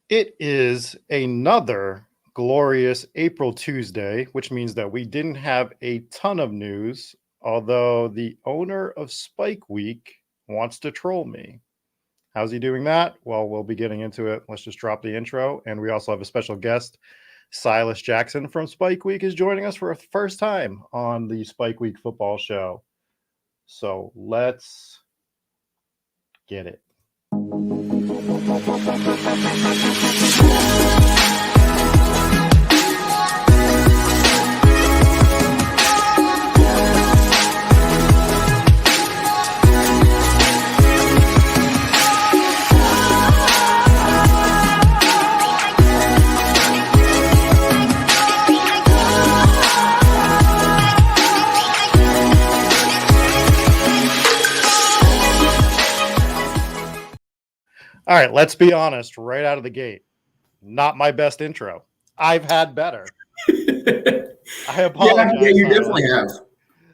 It is another glorious April Tuesday, which means that we didn't have a ton of news, although the owner of Spike Week wants to troll me. How's he doing that? Well, we'll be getting into it. Let's just drop the intro. And we also have a special guest. Silas Jackson from Spike Week is joining us for a first time on the Spike Week football show. So let's get it. All right, let's be honest right out of the gate. Not my best intro. I've had better. I apologize. Yeah, you definitely have.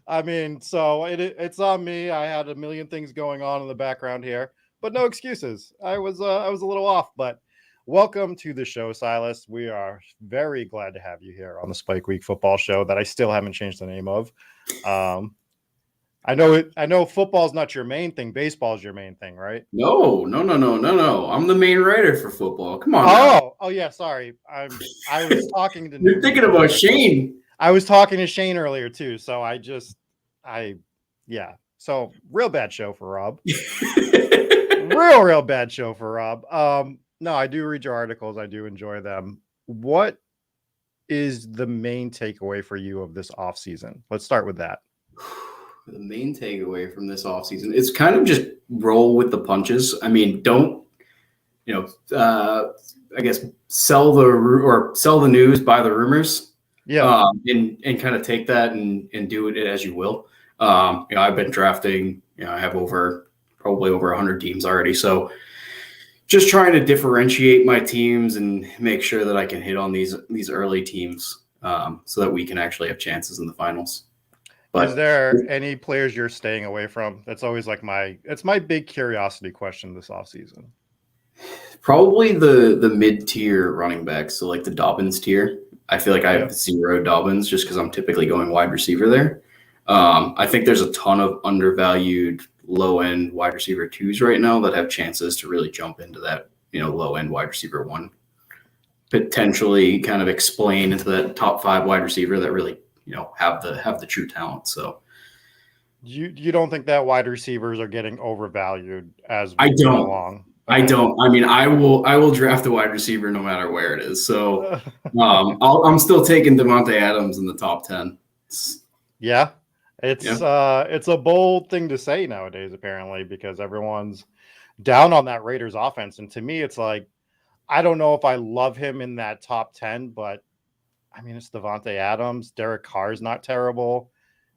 I mean, so it's on me. I had a million things going on in the background here, but no excuses. I was a little off, but welcome to the show, Silas. We are very glad to have you here on the Spike Week football show that I still haven't changed the name of. I know football's not your main thing. Baseball's your main thing, right? No. I'm the main writer for football. Come on. Now. Oh yeah. Sorry, I was talking to. You're thinking about Shane. I was talking to Shane earlier too, so yeah. So real bad show for Rob. real bad show for Rob. No, I do read your articles. I do enjoy them. What is the main takeaway for you of this off season? Let's start with that. The main takeaway from this offseason is kind of just roll with the punches. I mean, don't, I guess sell the news, buy the rumors. Yeah. And kind of take that and do it as you will. I've been drafting, I have probably over 100 teams already. So just trying to differentiate my teams and make sure that I can hit on these early teams so that we can actually have chances in the finals. But is there any players you're staying away from? That's always like it's my big curiosity question this offseason. Probably the mid-tier running backs, so like the Dolphins tier. I feel like I have zero Dolphins just because I'm typically going wide receiver there. I think there's a ton of undervalued low-end wide receiver twos right now that have chances to really jump into that, low-end wide receiver one. Potentially kind of explain into that top 5 wide receiver that really have the true talent. So you don't think that wide receivers are getting overvalued as we go along? Okay. I don't. I mean, I will draft a wide receiver no matter where it is. So I'm still taking Davante Adams in the top 10. Yeah. It's a bold thing to say nowadays, apparently, because everyone's down on that Raiders offense. And to me, it's like, I don't know if I love him in that top 10, but I mean, it's Davante Adams. Derek Carr's not terrible.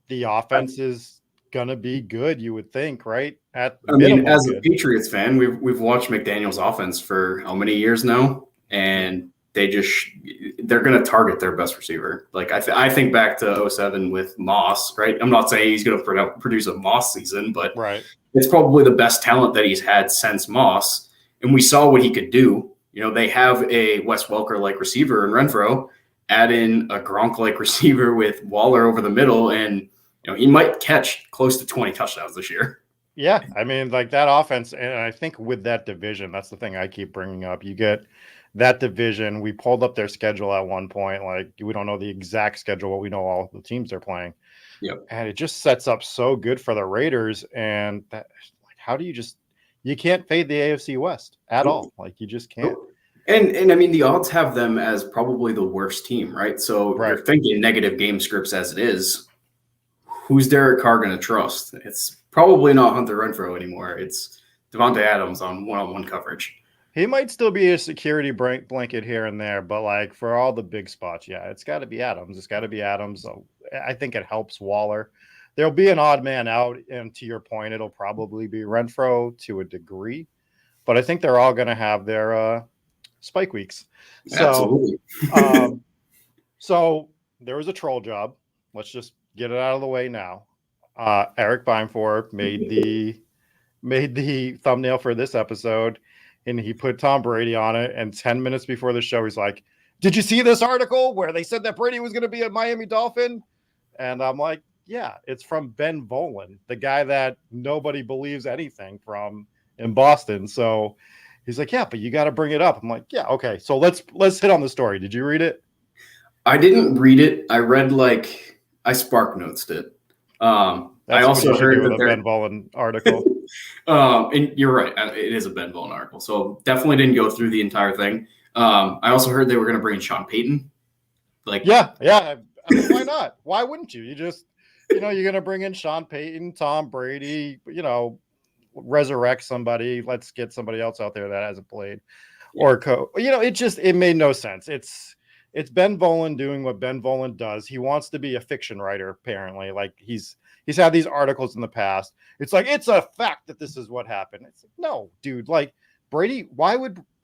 The offense is gonna be good, you would think, right? As a Patriots fan, we've watched McDaniel's offense for how many years now, and they're gonna target their best receiver. Like I think back to 2007 with Moss, right? I'm not saying he's gonna produce a Moss season, but right. It's probably the best talent that he's had since Moss, and we saw what he could do. They have a Wes Welker-like receiver in Renfro. Add in a Gronk-like receiver with Waller over the middle, and he might catch close to 20 touchdowns this year. Yeah, I mean, like that offense, and I think with that division, that's the thing I keep bringing up. You get that division. We pulled up their schedule at one point. Like, we don't know the exact schedule, but we know all the teams they're playing. Yep. And it just sets up so good for the Raiders. And that, like, how do you can't fade the AFC West at all. Like, you just can't. And I mean, the odds have them as probably the worst team, right? So You're thinking negative game scripts as it is. Who's Derek Carr going to trust? It's probably not Hunter Renfrow anymore. It's Davante Adams on one-on-one coverage. He might still be a security blanket here and there, but like for all the big spots, yeah, it's got to be Adams. It's got to be Adams. So I think it helps Waller. There'll be an odd man out, and to your point, it'll probably be Renfrow to a degree. But I think they're all going to have their Spike Weeks. Absolutely. So there was a troll job. Let's just get it out of the way now. Eric Beinfor made the thumbnail for this episode. and he put Tom Brady on it. And 10 minutes before the show, he's like, "Did you see this article where they said that Brady was going to be a Miami Dolphin?" And I'm like, "Yeah, it's from Ben Volen, the guy that nobody believes anything from in Boston." So he's like, "Yeah, but you got to bring it up." I'm like, "Yeah, okay. So let's hit on the story." Did you read it? I didn't read it. I read I spark notes it. I also heard that a Ben Volen article. And you're right. It is a Ben Volen article. So definitely didn't go through the entire thing. I also heard they were going to bring in Sean Payton. Yeah. I mean, why not? Why wouldn't you? You just, you're going to bring in Sean Payton, Tom Brady, resurrect somebody. Let's get somebody else out there that hasn't played or it made no sense. It's Ben Volen doing what Ben Volen does. He wants to be a fiction writer, apparently. Like he's had these articles in the past. It's like, it's a fact that this is what happened. It's like, no, dude, like Brady,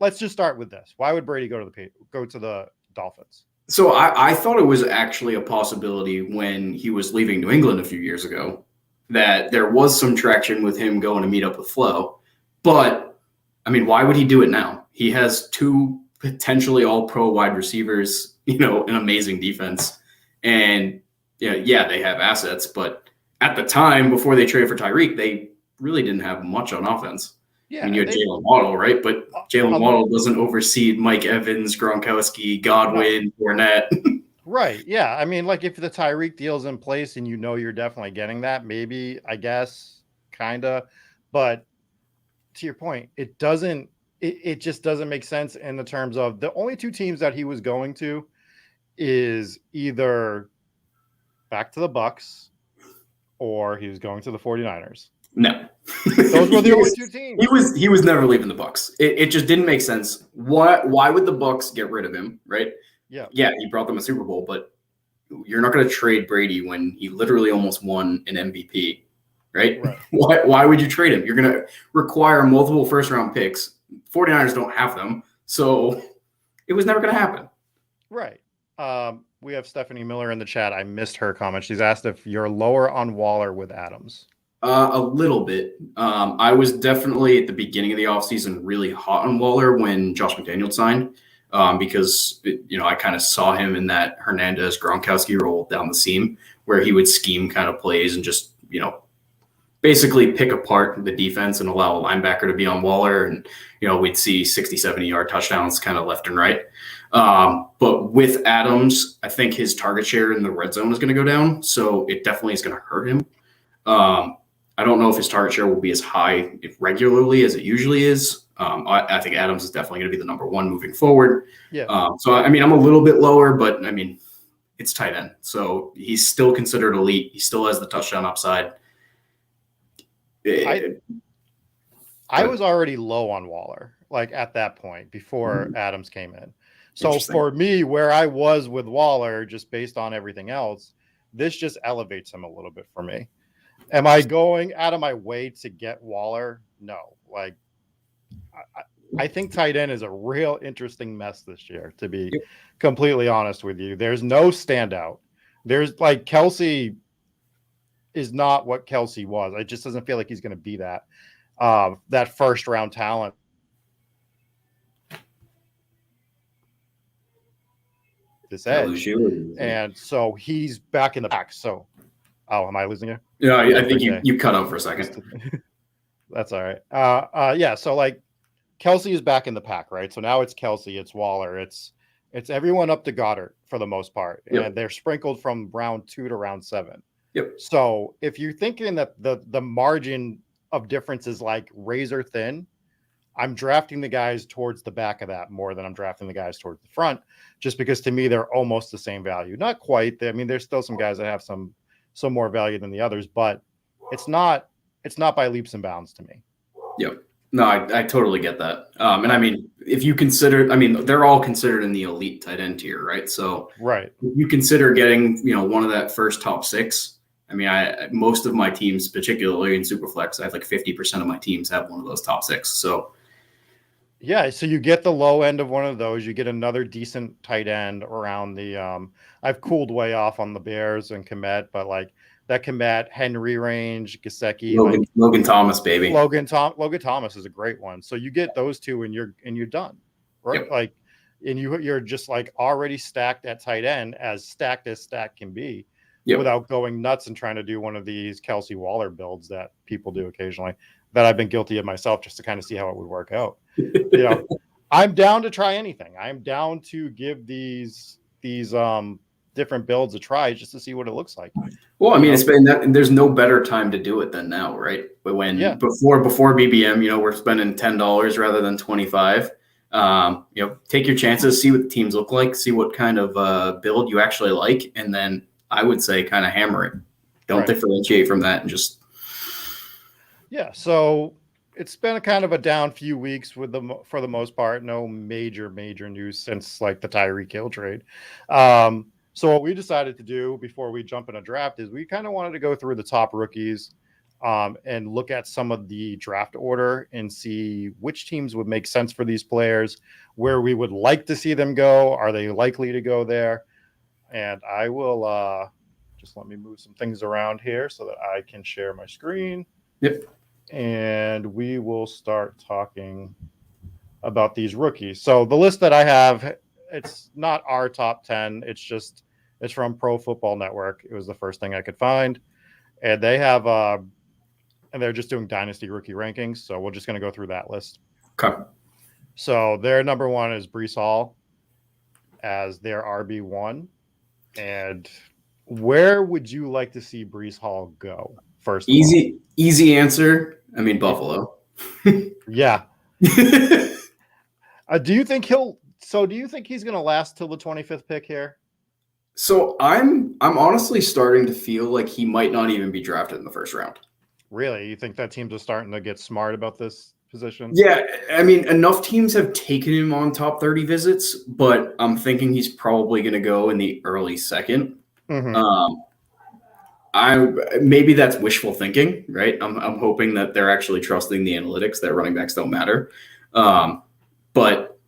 let's just start with this. Why would Brady go to the Dolphins? So I thought it was actually a possibility when he was leaving New England a few years ago that there was some traction with him going to meet up with Flo. But I mean, why would he do it now? He has two potentially all pro wide receivers, an amazing defense. And yeah, they have assets, but at the time before they traded for Tyreek, they really didn't have much on offense. Yeah, I mean, you had Jalen Waddle, right? But Jalen Waddle doesn't oversee Mike Evans, Gronkowski, Godwin, Fournette. Right. Yeah. I mean, like if the Tyreek deal's in place and you're definitely getting that, maybe, I guess, kind of. But to your point, it just doesn't make sense in the terms of the only two teams that he was going to is either back to the Bucks or he was going to the 49ers. No. Those were the only two teams. He was never leaving the Bucks. It just didn't make sense. Why would the Bucks get rid of him, right? Yeah. Yeah, he brought them a Super Bowl, but you're not going to trade Brady when he literally almost won an MVP, right? Why would you trade him? You're going to require multiple first-round picks. 49ers don't have them, so it was never going to happen. Right. We have Stephanie Miller in the chat. I missed her comment. She's asked if you're lower on Waller with Adams. A little bit. I was definitely at the beginning of the offseason really hot on Waller when Josh McDaniels signed because, I kind of saw him in that Hernandez Gronkowski role down the seam where he would scheme kind of plays and just, basically pick apart the defense and allow a linebacker to be on Waller. And, we'd see 60, 70-yard touchdowns kind of left and right. But with Adams, I think his target share in the red zone is going to go down. So it definitely is going to hurt him. I don't know if his target share will be as high regularly as it usually is. I think Adams is definitely going to be the number one moving forward. Yeah. So, I mean, I'm a little bit lower, but I mean, it's tight end. So he's still considered elite. He still has the touchdown upside. I was already low on Waller, like at that point before Adams came in. So for me, where I was with Waller, just based on everything else, this just elevates him a little bit for me. Am I going out of my way to get Waller? No. Like, I think tight end is a real interesting mess this year, to be completely honest with you. There's no standout. There's like Kelsey is not what Kelsey was. It just doesn't feel like he's going to be that first round talent. This edge. And so he's back in the back. So, am I losing you? Yeah, I think you cut out for a second. That's all right. Yeah. So like Kelsey is back in the pack, right? So now it's Kelsey, it's Waller, it's everyone up to Goddard for the most part, and they're sprinkled from round 2 to round 7. Yep. So if you're thinking that the margin of difference is like razor thin, I'm drafting the guys towards the back of that more than I'm drafting the guys towards the front, just because to me they're almost the same value. Not quite. I mean, there's still some guys that have some more value than the others, but it's not by leaps and bounds to me. Yep. No, I totally get that. And I mean, if you consider, I mean, they're all considered in the elite tight end tier, right? So if you consider getting, one of that first top 6. I mean, most of my teams, particularly in Superflex, I have like 50% of my teams have one of those top 6. So yeah, so you get the low end of one of those. You get another decent tight end around the I've cooled way off on the Bears and Komet, but like that combat Henry range, Gesicki, Logan Thomas, baby. Logan Thomas is a great one. So you get those two and you're done, right? Yep. Like, and you're just like already stacked at tight end, as stack can be, without going nuts and trying to do one of these Kelsey Waller builds that people do occasionally, that I've been guilty of myself, just to kind of see how it would work out. I'm down to try anything. I'm down to give these different builds a try just to see what it looks like. Well, I mean, it's been that, and there's no better time to do it than now, right? But before BBM, we're spending $10 rather than $25. Take your chances, see what the teams look like, see what kind of build you actually like, and then I would say kind of hammer it. Don't differentiate from that and just. Yeah. So it's been a kind of a down few weeks for the most part. No major news since like the Tyreek Hill trade. So what we decided to do before we jump in a draft is we kind of wanted to go through the top rookies and look at some of the draft order and see which teams would make sense for these players, where we would like to see them go. Are they likely to go there? And I will just let me move some things around here so that I can share my screen. Yep. And we will start talking about these rookies. So the list that I have, it's not our top 10. It's from Pro Football Network. It was the first thing I could find. And they have, and they're just doing dynasty rookie rankings. So we're just going to go through that list. Okay. So their number one is Breece Hall as their RB1. And where would you like to see Breece Hall go first? Easy answer. I mean, Buffalo. Yeah. Do you think he's going to last till the 25th pick here? So I'm honestly starting to feel like he might not even be drafted in the first round. Really? You think that teams are starting to get smart about this position? Yeah. I mean, enough teams have taken him on top 30 visits, but I'm thinking he's probably going to go in the early second. Mm-hmm. Maybe that's wishful thinking, right? I'm hoping that they're actually trusting the analytics that running backs don't matter. But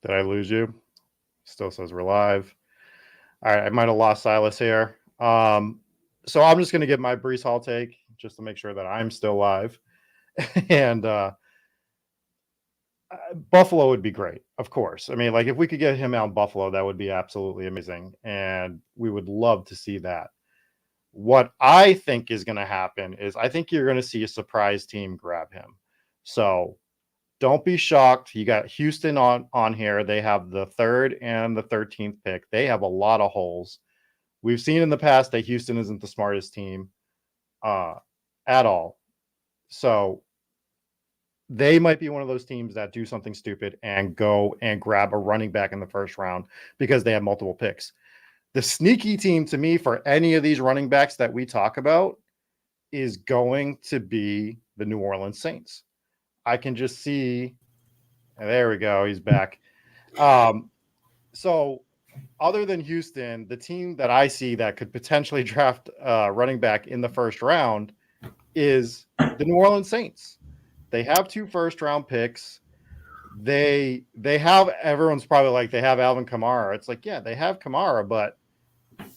did I lose you? Still says we're live. All right, I might have lost Silas here. So I'm just going to give my Breece Hall take just to make sure that I'm still live. And Buffalo would be great, of course. I mean, like if we could get him out in Buffalo, that would be absolutely amazing. And we would love to see that. What I think is going to happen is I think you're going to see a surprise team grab him. So don't be shocked. You got Houston on here. They have the 3rd and the 13th pick. They have a lot of holes. We've seen in the past that Houston isn't the smartest team at all. So they might be one of those teams that do something stupid and go and grab a running back in the first round because they have multiple picks. The sneaky team to me for any of these running backs that we talk about is going to be the New Orleans Saints. I can just see, there we go, he's back. So other than Houston, the team that I see that could potentially draft running back in the first round is the New Orleans Saints. They have 2 first-round picks. They have, everyone's probably like, they have Alvin Kamara. It's like, yeah, they have Kamara, but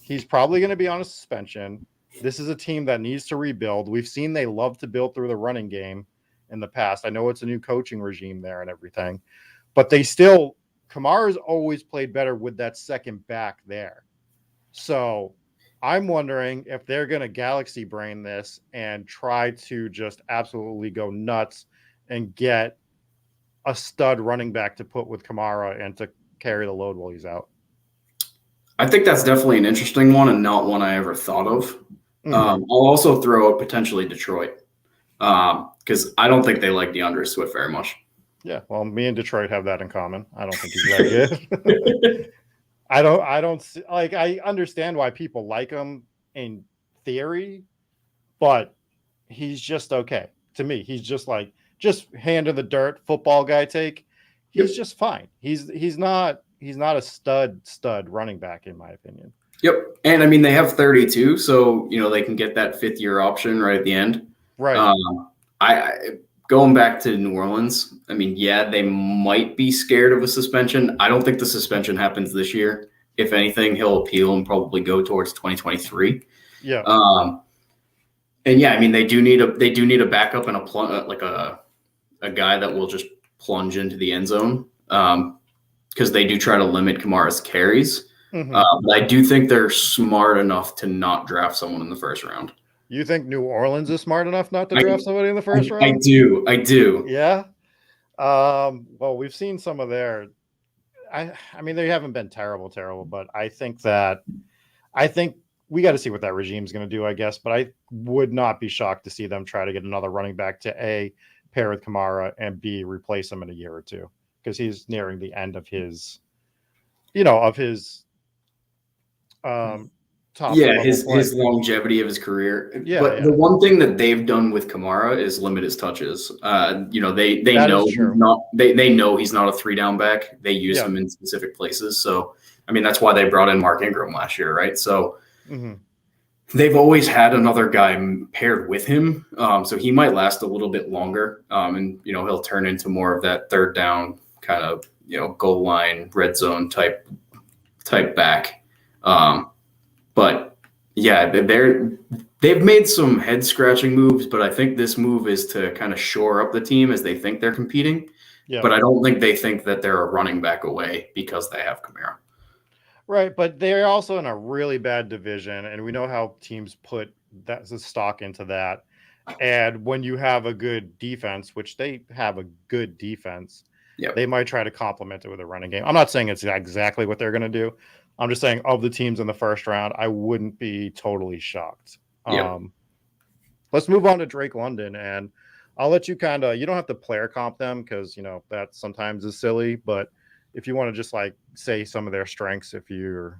he's probably going to be on a suspension. This is a team that needs to rebuild. We've seen they love to build through the running game in the past. I know it's a new coaching regime there and everything, but Kamara's always played better with that second back there. So I'm wondering if they're going to galaxy brain this and try to just absolutely go nuts and get a stud running back to put with Kamara and to carry the load while he's out. I think that's definitely an interesting one and not one I ever thought of. Mm-hmm. I'll also throw out potentially Detroit because I don't think they like DeAndre Swift very much. Yeah, well, me and Detroit have that in common. I don't think he's that good. I don't like. I understand why people like him in theory, but he's just okay to me. He's just hand in the dirt football guy take. He's just fine. He's not a stud running back in my opinion. Yep, and I mean they have 32, so they can get that 5th-year option right at the end. Right. going back to New Orleans, I mean, yeah, they might be scared of a suspension. I don't think the suspension happens this year. If anything, he'll appeal and probably go towards 2023. Yeah. And yeah, I mean, they do need a backup and a guy that will just plunge into the end zone because they do try to limit Kamara's carries. Mm-hmm. But I do think they're smart enough to not draft someone in the first round. You think New Orleans is smart enough not to draft somebody in the first round? I do. Yeah. Well, we've seen some of their. I mean, they haven't been terrible, but I think we got to see what that regime is going to do, I guess. But I would not be shocked to see them try to get another running back to A, pair with Kamara, and B, replace him in a year or two because he's nearing the end of his, top. Yeah, his longevity of his career. Yeah, but the one thing that they've done with Kamara is limit his touches. They know he's not a 3-down back. They use him in specific places. So I mean, that's why they brought in Mark Ingram last year, right? So they've always had another guy paired with him. So he might last a little bit longer. And he'll turn into more of that 3rd down kind of goal line, red zone type back. But yeah, they've made some head scratching moves, but I think this move is to kind of shore up the team as they think they're competing. Yeah. But I don't think they think that they're a running back away because they have Kamara. Right, but they're also in a really bad division, and we know how teams put the stock into that. And when you have a good defense, which they have a good defense, they might try to complement it with a running game. I'm not saying it's exactly what they're going to do. I'm just saying of the teams in the first round, I wouldn't be totally shocked. Let's move on to Drake London, and I'll let you you don't have to player comp them because, that sometimes is silly, but if you want to just say some of their strengths, if you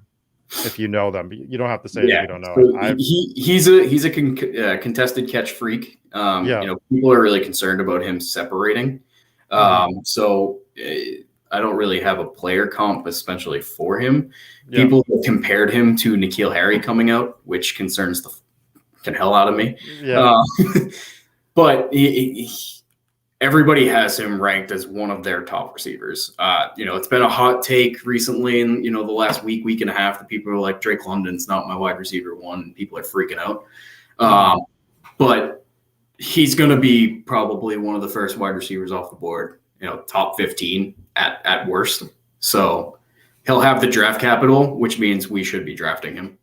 know them, you don't have to say if you don't know it. He's a contested catch freak. People are really concerned about him separating. So I don't really have a player comp, especially for him. People have compared him to N'Keal Harry coming out, which concerns the hell out of me. But everybody has him ranked as one of their top receivers. It's been a hot take recently in, the last week and a half that people are like, Drake London's not my wide receiver one, and people are freaking out. But he's going to be probably one of the first wide receivers off the board, top 15 at worst. So he'll have the draft capital, which means we should be drafting him.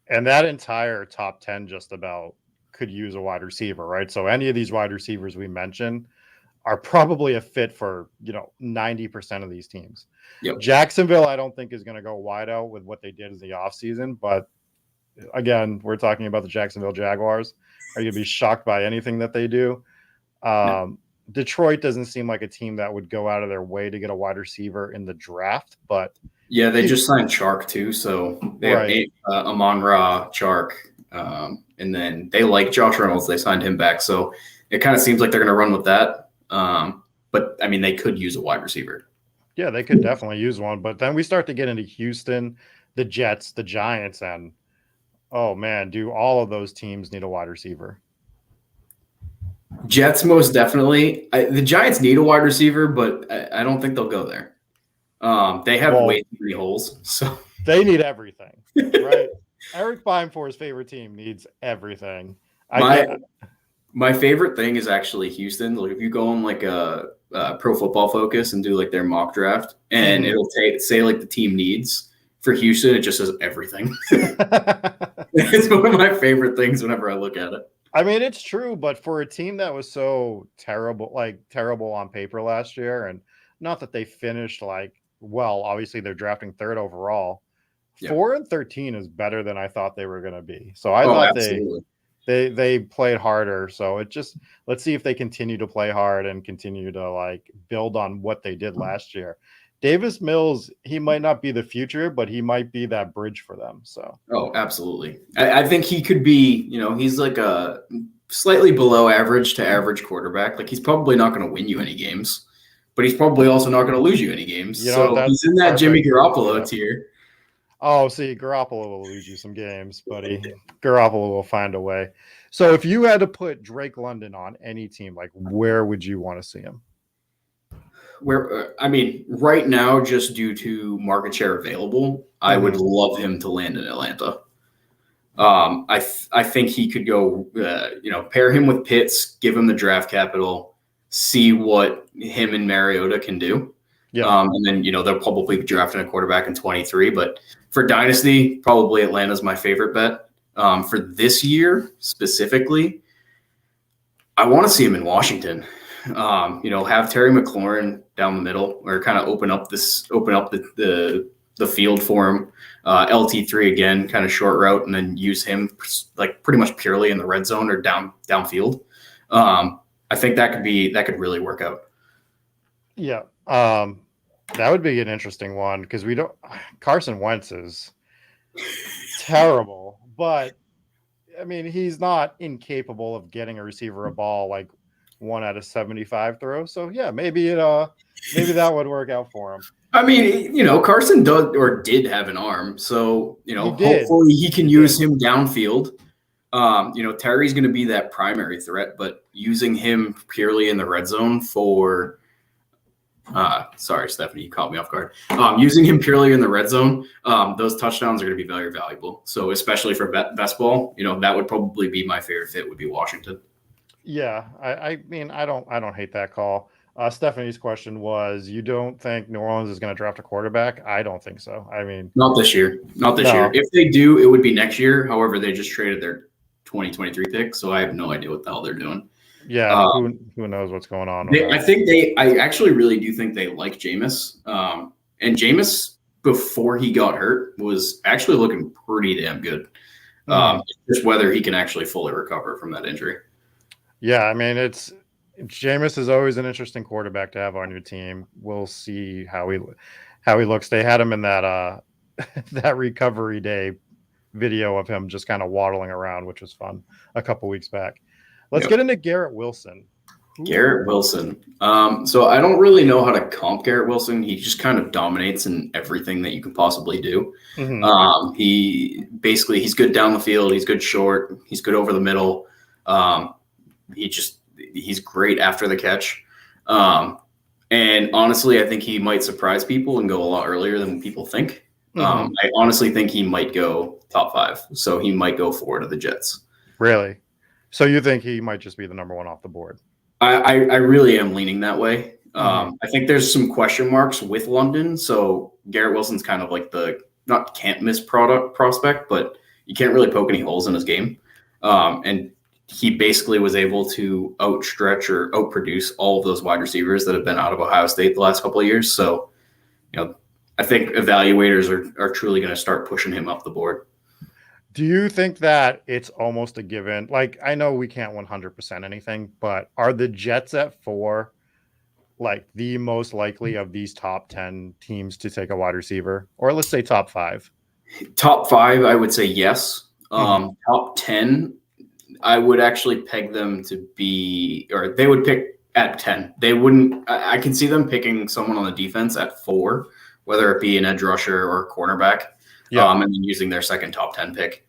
And that entire top 10 just about could use a wide receiver, right? So any of these wide receivers we mentioned are probably a fit for, 90% of these teams. Jacksonville, I don't think is going to go wide out with what they did in the offseason. But again, we're talking about the Jacksonville Jaguars. Are you going to be shocked by anything that they do? No. Detroit doesn't seem like a team that would go out of their way to get a wide receiver in the draft, but yeah, they just signed Chark too. So they have Amon-Ra, Chark, and then they like Josh Reynolds. They signed him back. So it kind of seems like they're going to run with that. But I mean, they could use a wide receiver. Yeah, they could definitely use one. But then we start to get into Houston, the Jets, the Giants, and oh man, do all of those teams need a wide receiver? Jets most definitely. The Giants need a wide receiver, but I don't think they'll go there. They have way too many holes. So they need everything, right? Eric Bimefor's favorite team needs everything. My favorite thing is actually Houston. Like if you go on a Pro Football Focus and do their mock draft, and it'll say the team needs for Houston, it just says everything. It's one of my favorite things whenever I look at it. I mean, it's true, but for a team that was so terrible on paper last year, and not that they finished obviously they're drafting 3rd overall. 4-13 is better than I thought they were going to be. So I thought they played harder. So let's see if they continue to play hard and continue to build on what they did last year. Davis Mills, he might not be the future, but he might be that bridge for them. So absolutely. I think he could be, he's a slightly below average to average quarterback. He's probably not going to win you any games, but he's probably also not going to lose you any games. So he's in that Jimmy Garoppolo tier. Oh, see, Garoppolo will lose you some games, buddy. Garoppolo will find a way. So if you had to put Drake London on any team, like where would you want to see him? I mean, right now, just due to market share available, I would love him to land in Atlanta. I think he could go, pair him with Pitts, give him the draft capital, see what him and Mariota can do. Yeah. And then, they'll probably be drafting a quarterback in 23. But for Dynasty, probably Atlanta's my favorite bet. For this year specifically, I want to see him in Washington. Have Terry McLaurin down the middle, or kind of open up the field for him. LT3 again, kind of short route, and then use him like pretty much purely in the red zone or downfield. I think that could really work out. Yeah. That would be an interesting one because Carson Wentz is terrible, but I mean, he's not incapable of getting a receiver a ball like 1 out of 75 throws. So yeah, maybe that would work out for him. I mean, Carson did have an arm, so hopefully he can use him downfield. Terry's going to be that primary threat, but using him purely in the red zone for sorry, Stephanie, you caught me off guard. Using him purely in the red zone, those touchdowns are going to be very valuable. So especially for best ball, that would probably be my favorite fit, would be Washington. Yeah, I mean, I don't hate that call. Stephanie's question was, you don't think New Orleans is going to draft a quarterback? I don't think so. I mean, not this year. Not this year. If they do, it would be next year. However, they just traded their 2023 pick, so I have no idea what the hell they're doing. Yeah, who knows what's going on? I actually really do think they like Jameis. And Jameis, before he got hurt, was actually looking pretty damn good. Just whether he can actually fully recover from that injury. Yeah, I mean, Jameis is always an interesting quarterback to have on your team. We'll see how he looks. They had him in that that recovery day video of him just kind of waddling around, which was fun a couple weeks back. Let's get into Garrett Wilson. Garrett Wilson. So I don't really know how to comp Garrett Wilson. He just kind of dominates in everything that you can possibly do. He's good down the field. He's good short. He's good over the middle. He's great after the catch. And honestly, I think he might surprise people and go a lot earlier than people think. I honestly think he might go top 5. So he might go forward to the Jets. Really? So you think he might just be the number 1 off the board? I really am leaning that way. I think there's some question marks with London. So Garrett Wilson's kind of like the not can't miss prospect, but you can't really poke any holes in his game. And he basically was able to outstretch or outproduce all of those wide receivers that have been out of Ohio State the last couple of years. So, I think evaluators are truly going to start pushing him up the board. Do you think that it's almost a given? Like, I know we can't 100% anything, but are the Jets at 4 like the most likely of these top 10 teams to take a wide receiver? Or let's say top 5. Top 5, I would say yes. Top 10, I would actually peg them to be, or they would pick at 10. They wouldn't, I can see them picking someone on the defense at 4, whether it be an edge rusher or a cornerback. And then using their second top 10 pick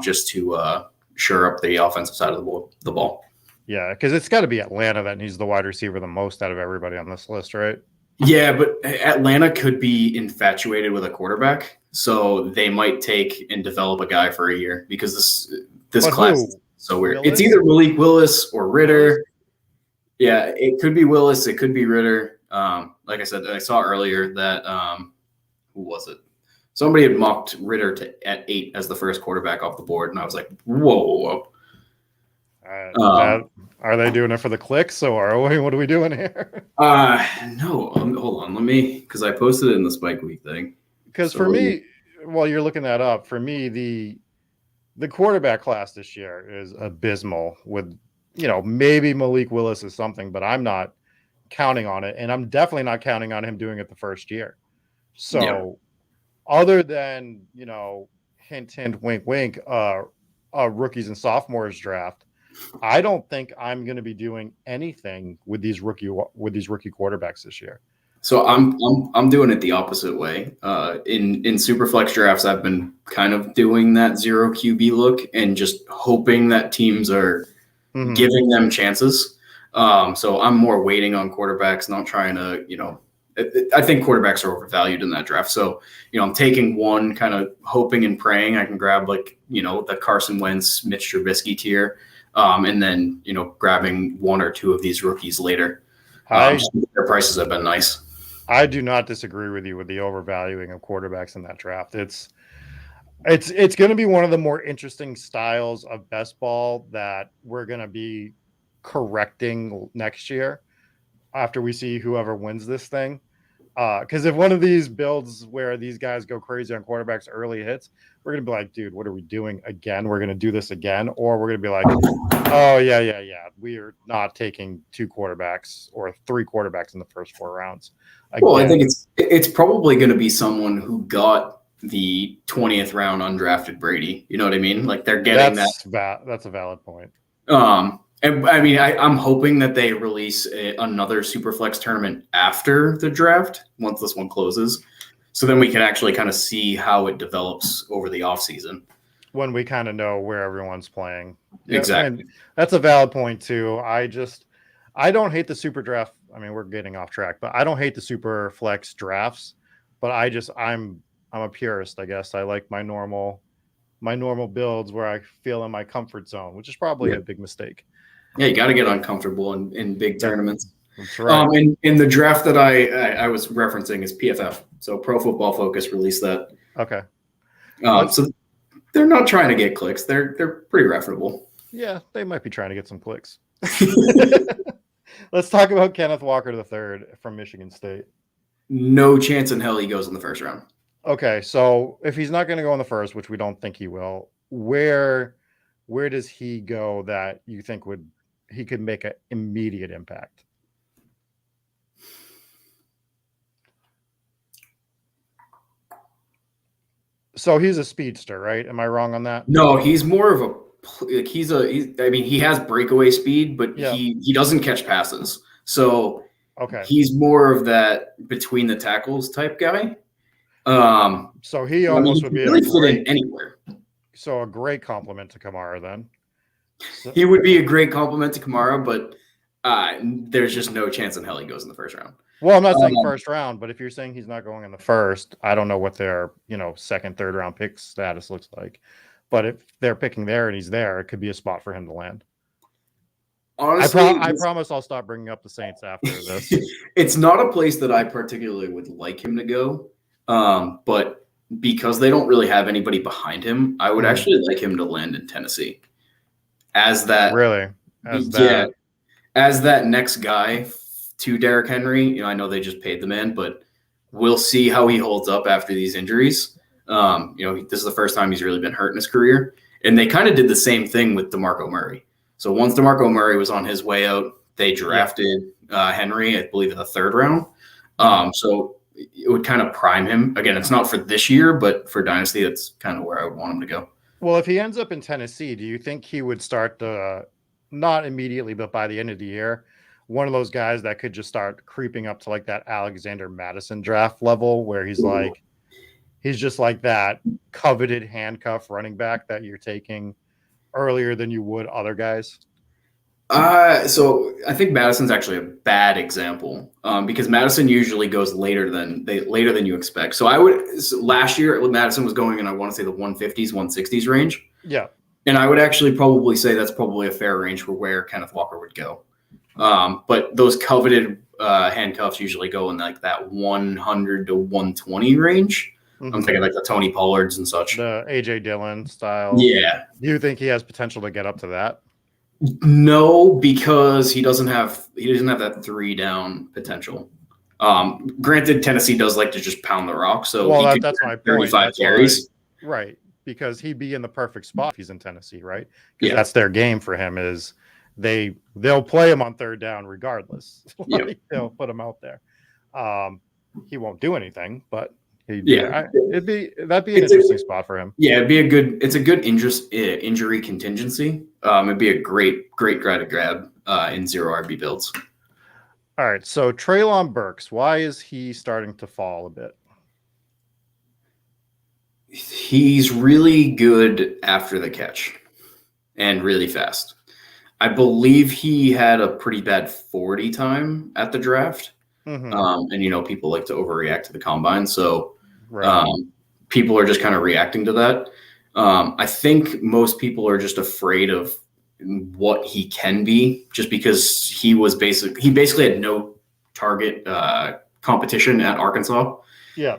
just to shore up the offensive side of the ball. Yeah, because it's got to be Atlanta that needs the wide receiver the most out of everybody on this list, right? Yeah, but Atlanta could be infatuated with a quarterback, so they might take and develop a guy for a year because this class is so weird. Willis? It's either Malik Willis or Ritter. Yeah, it could be Willis. It could be Ritter. Like I said, I saw earlier that who was it? Somebody had mocked Ritter at 8 as the first quarterback off the board, and I was like, whoa. Are they doing it for the clicks, or what are we doing here? No, hold on. Because I posted it in the Spike Week thing. Because for me, while you're looking that up, for me, the quarterback class this year is abysmal with, maybe Malik Willis is something, but I'm not counting on it. And I'm definitely not counting on him doing it the first year. So other than, hint, hint, wink, wink, rookies and sophomores draft, I don't think I'm going to be doing anything with these rookie quarterbacks this year. So I'm doing it the opposite way. In Superflex drafts, I've been kind of doing that zero QB look and just hoping that teams are giving them chances. So I'm more waiting on quarterbacks, not trying to, I think quarterbacks are overvalued in that draft. So, I'm taking one, kind of hoping and praying I can grab the Carson Wentz, Mitch Trubisky tier, and then, grabbing one or two of these rookies later. Their prices have been nice. I do not disagree with you with the overvaluing of quarterbacks in that draft. It's going to be one of the more interesting styles of best ball that we're going to be correcting next year after we see whoever wins this thing. Because if one of these builds where these guys go crazy on quarterbacks early hits, we're going to be like, dude, what are we doing again? We're going to do this again. Or we're going to be like, oh, yeah. We are not taking 2 quarterbacks or 3 quarterbacks in the first 4 rounds. Again. Well, I think it's probably going to be someone who got the 20th round undrafted Brady. You know what I mean? Like they're getting that. That's a valid point. And I mean, I'm hoping that they release another Superflex tournament after the draft once this one closes. So then we can actually kind of see how it develops over the offseason. When we kind of know where everyone's playing. Exactly. And that's a valid point too. I don't hate the super draft. I mean, we're getting off track, but I don't hate the super flex drafts, but I'm a purist, I guess. I like my normal builds where I feel in my comfort zone, which is probably a big mistake. Yeah, you got to get uncomfortable in big tournaments. That's right. In the draft that I was referencing is PFF. So Pro Football Focus released that. Okay. So they're not trying to get clicks. They're pretty reputable. Yeah, they might be trying to get some clicks. Let's talk about Kenneth Walker III from Michigan State. No chance in hell he goes in the first round. Okay, so if he's not going to go in the first, which we don't think he will, where does he go that you think he could make an immediate impact? So he's a speedster, right? Am I wrong on that? No, he's more of a he has breakaway speed, but he doesn't catch passes. So he's more of that between the tackles type guy. So he almost would be really fit in anywhere. So a great compliment to Kamara then. He would be a great compliment to Kamara, but there's just no chance in hell he goes in the first round. Well, I'm not saying first round, but if you're saying he's not going in the first, I don't know what their second, third round pick status looks like. But if they're picking there and he's there, it could be a spot for him to land. Honestly, I promise I'll stop bringing up the Saints after this. It's not a place that I particularly would like him to go, but because they don't really have anybody behind him, I would actually like him to land in Tennessee. As that next guy to Derrick Henry. I know they just paid the man, but we'll see how he holds up after these injuries. This is the first time he's really been hurt in his career. And they kind of did the same thing with DeMarco Murray. So once DeMarco Murray was on his way out, they drafted Henry, I believe, in the 3rd round. So it would kind of prime him. Again, it's not for this year, but for Dynasty, that's kind of where I would want him to go. Well, if he ends up in Tennessee, do you think he would start not immediately, but by the end of the year, one of those guys that could just start creeping up to like that Alexander Madison draft level where he's just like that coveted handcuff running back that you're taking earlier than you would other guys? So I think Madison's actually a bad example because Madison usually goes later than you expect. So last year Madison was going in, I want to say the 150s, 160s range. Yeah. And I would actually probably say that's probably a fair range for where Kenneth Walker would go. But those coveted handcuffs usually go in like that 100 to 120 range. Mm-hmm. I'm thinking like the Tony Pollards and such. The AJ Dillon style. Yeah. Do you think he has potential to get up to that? No, because he doesn't have that 3 down potential. Granted, Tennessee does like to just pound the rock, so that's my point. 35 carries. Right, because he'd be in the perfect spot if he's in Tennessee, right? Because that's their game for him is they'll play him on 3rd down regardless. They'll put him out there. He won't do anything, but that'd be an interesting spot for him. Yeah, it's a good injury contingency. It'd be a great guy to grab in 0 RB builds. All right. So Treylon Burks, why is he starting to fall a bit? He's really good after the catch and really fast. I believe he had a pretty bad 40 time at the draft. Mm-hmm. And people like to overreact to the combine. So Right. people are just kind of reacting to that. I think most people are just afraid of what he can be just because he basically had no target competition at Arkansas. Yeah.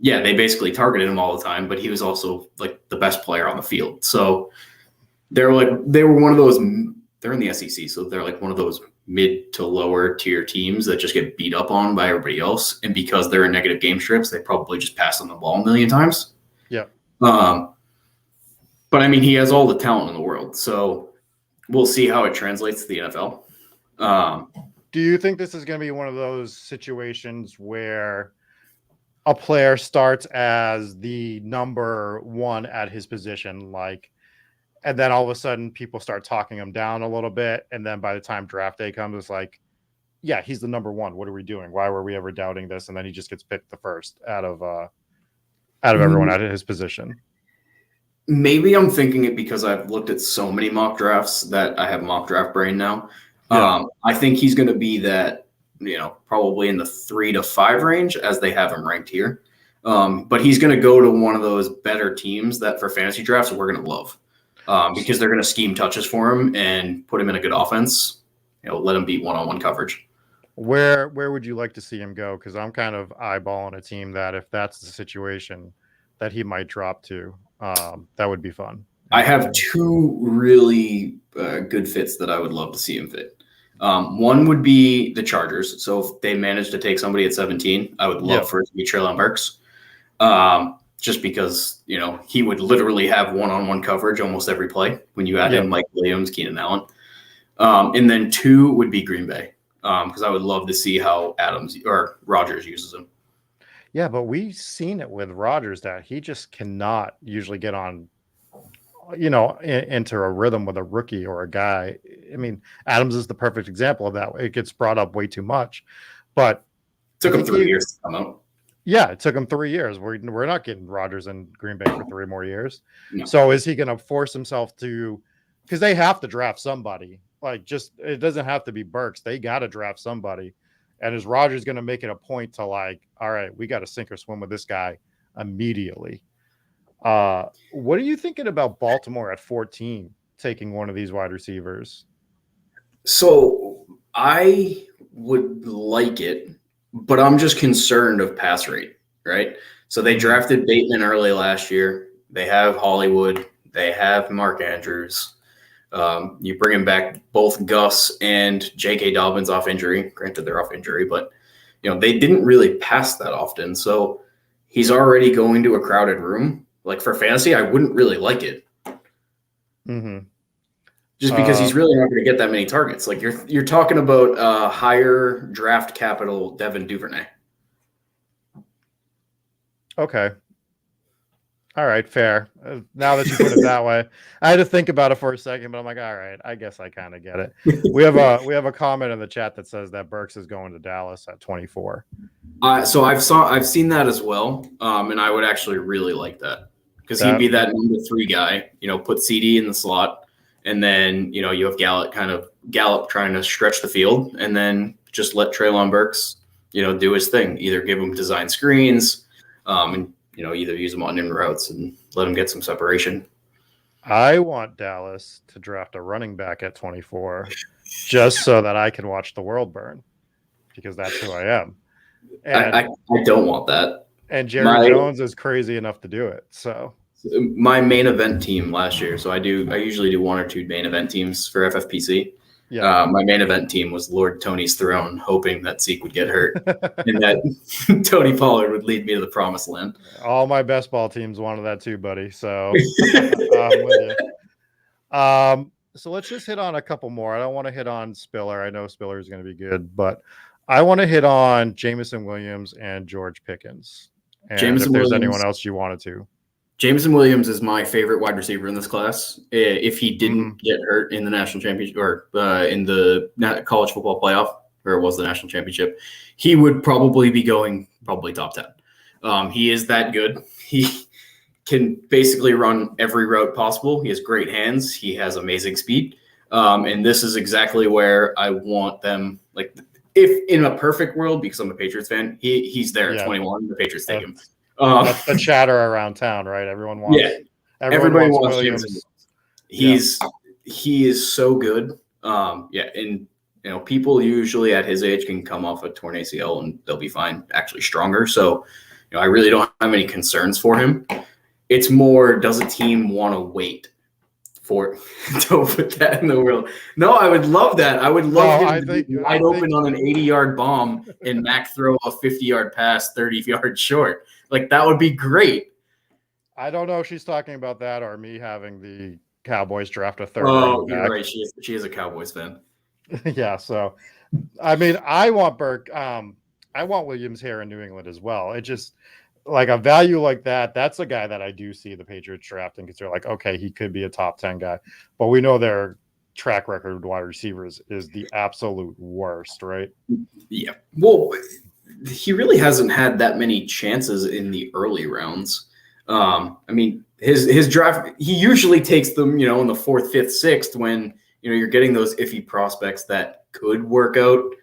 Yeah, they basically targeted him all the time, but he was also like the best player on the field. So they were one of those. They're in the SEC, so they're like one of those mid to lower tier teams that just get beat up on by everybody else. And because they're in negative game strips, they probably just pass on the ball a million times. Yeah. But I mean, he has all the talent in the world, so we'll see how it translates to the NFL. Do you think this is going to be one of those situations where a player starts as the number one at his position, and then all of a sudden people start talking him down a little bit, and then by the time draft day comes, it's like, yeah, he's the number one. What are we doing? Why were we ever doubting this? And then he just gets picked the first out of everyone at his position. Maybe I'm thinking it because I've looked at so many mock drafts that I have mock draft brain now. Yeah. I think he's going to be that, probably in the 3 to 5 range as they have him ranked here. But he's going to go to one of those better teams that for fantasy drafts we're going to love because they're going to scheme touches for him and put him in a good offense. Let him beat one-on-one coverage. Where would you like to see him go? Because I'm kind of eyeballing a team that if that's the situation that he might drop to, that would be fun. I have 2 really good fits that I would love to see him fit. One would be the Chargers. So if they manage to take somebody at 17, I would love for it to be Treylon Burks. Just because, he would literally have one-on-one coverage almost every play when you add in Mike Williams, Keenan Allen. And then 2 would be Green Bay because I would love to see how Rodgers uses him. Yeah, but we've seen it with Rodgers that he just cannot usually get on, into a rhythm with a rookie or a guy. I mean, Adams is the perfect example of that. It gets brought up way too much, but it took him 3 years to come out. Yeah, it took him 3 years. We're not getting Rodgers in Green Bay for 3 more years. No. So is he going to force himself to? Because they have to draft somebody. It doesn't have to be Burks. They got to draft somebody. And is Rodgers going to make it a point to all right, we got to sink or swim with this guy immediately? What are you thinking about Baltimore at 14 taking one of these wide receivers? So I would like it, but I'm just concerned of pass rate, right? So they drafted Bateman early last year. They have Hollywood. They have Mark Andrews. You bring him back both Gus and J.K. Dobbins off injury. Granted, they're off injury, but they didn't really pass that often. So he's already going to a crowded room. Like for fantasy, I wouldn't really like it. Mm-hmm. Just because he's really not going to get that many targets. Like you're talking about higher draft capital Devin Duvernay. Okay. All right, fair. Now that you put it that way, I had to think about it for a second, but I'm like, all right, I guess I kind of get it. We have a comment in the chat that says that Burks is going to Dallas at 24. So I've seen that as well, and I would actually really like that because he'd be that number 3 guy. Put CD in the slot, and then you have Gallup trying to stretch the field, and then just let Treylon Burks do his thing. Either give him design screens, and either use them on in routes and let him get some separation. I want Dallas to draft a running back at 24 just so that I can watch the world burn because that's who I am. And I don't want that. And Jerry Jones is crazy enough to do it. So my main event team last year. So I usually do 1 or 2 main event teams for FFPC. Yeah. My main event team was Lord Tony's Throne, hoping that Zeke would get hurt and that Tony Pollard would lead me to the promised land. All my best ball teams wanted that too, buddy. So I'm with you. So let's just hit on a couple more. I don't want to hit on Spiller. I know Spiller is going to be good, but I want to hit on Jameson Williams and George Pickens. And if there's anyone else you wanted to. Jameson Williams is my favorite wide receiver in this class. If he didn't get hurt in the national championship or in the college football playoff, or it was the national championship, he would probably be going top 10. He is that good. He can basically run every route possible. He has great hands. He has amazing speed. And this is exactly where I want them. Like, if in a perfect world, because I'm a Patriots fan, he's there at 21. The Patriots take him. That's the chatter around town, right? Everyone wants. Yeah, everybody wants Williams. He is so good. And people usually at his age can come off a torn ACL and they'll be fine, actually stronger. So, I really don't have any concerns for him. It's more, does a team want to wait for to put that in the world? No, I would love that. I would love him to be wide open on an 80-yard bomb and Mac throw a 50-yard pass 30 yards short. Like, that would be great. I don't know if she's talking about that or me having the Cowboys draft a third. Oh, you're right. She is a Cowboys fan. Yeah. So, I mean, I want Burke. I want Williams here in New England as well. It just, like, a value like that, that's a guy that I do see the Patriots drafting because they're like, okay, he could be a top 10 guy. But we know their track record with wide receivers is the absolute worst, right? Yeah. Well, he really hasn't had that many chances in the early rounds. I mean, his draft, he usually takes them, in the 4th, 5th, 6th when, you're getting those iffy prospects that could work out.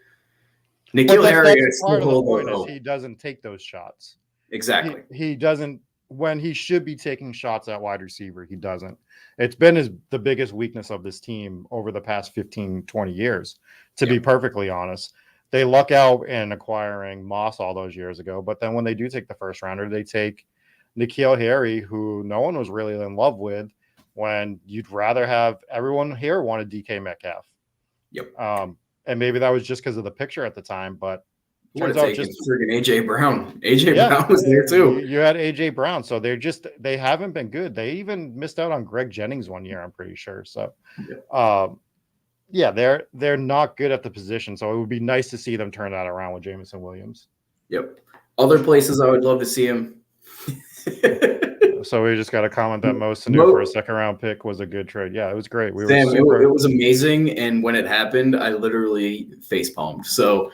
Nikhil Harry is part of the point is he doesn't take those shots. Exactly. He doesn't, when he should be taking shots at wide receiver, he doesn't. It's been the biggest weakness of this team over the past 15, 20 years, to be perfectly honest. They luck out in acquiring Moss all those years ago, but then when they do take the first rounder, they take Nikhil Harry, who no one was really in love with, when you'd rather have everyone here wanted DK Metcalf. Yep. And maybe that was just because of the picture at the time, but turns out just freaking AJ Brown. Brown was there too. You had AJ Brown, so they haven't been good. They even missed out on Greg Jennings one year, I'm pretty sure. So, they're not good at the position. So it would be nice to see them turn that around with Jameson Williams. Yep. Other places I would love to see him. So we just got a comment that Mo Sanu for a second-round pick was a good trade. Yeah, it was great. It was amazing, and when it happened, I literally facepalmed. So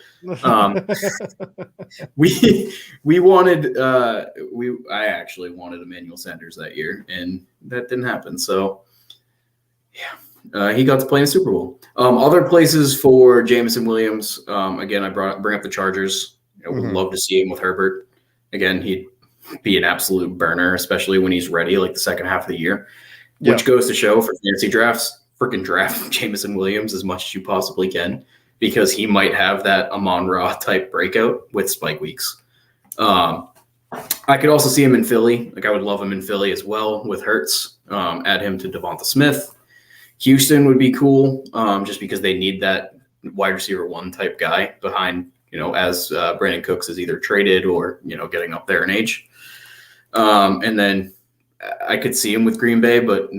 I actually wanted Emmanuel Sanders that year, and that didn't happen. So he got to play in the Super Bowl. Other places for Jameson Williams. Again, I bring up the Chargers. I would love to see him with Herbert. Again, he'd be an absolute burner, especially when he's ready, like the second half of the year, which goes to show for fantasy drafts, freaking draft Jameson Williams as much as you possibly can, because he might have that Amon-Ra type breakout with spike weeks. I could also see him in Philly. Like, I would love him in Philly as well with Hurts. Add him to Devonta Smith. Houston would be cool, just because they need that wide receiver 1 type guy behind, as Brandon Cooks is either traded or, getting up there in age. And then I could see him with Green Bay, but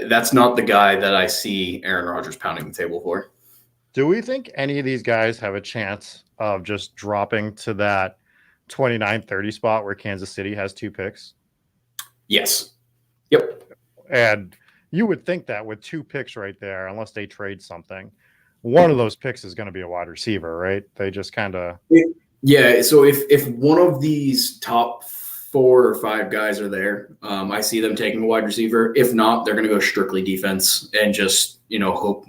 that's not the guy that I see Aaron Rodgers pounding the table for. Do we think any of these guys have a chance of just dropping to that 29-30 spot where Kansas City has 2 picks? Yes. Yep. And you would think that with 2 picks right there, unless they trade something, one of those picks is going to be a wide receiver, right? They just kind of... Yeah, so if one of these top 4 or 5 guys are there, I see them taking a wide receiver. If not, they're going to go strictly defense and just, hope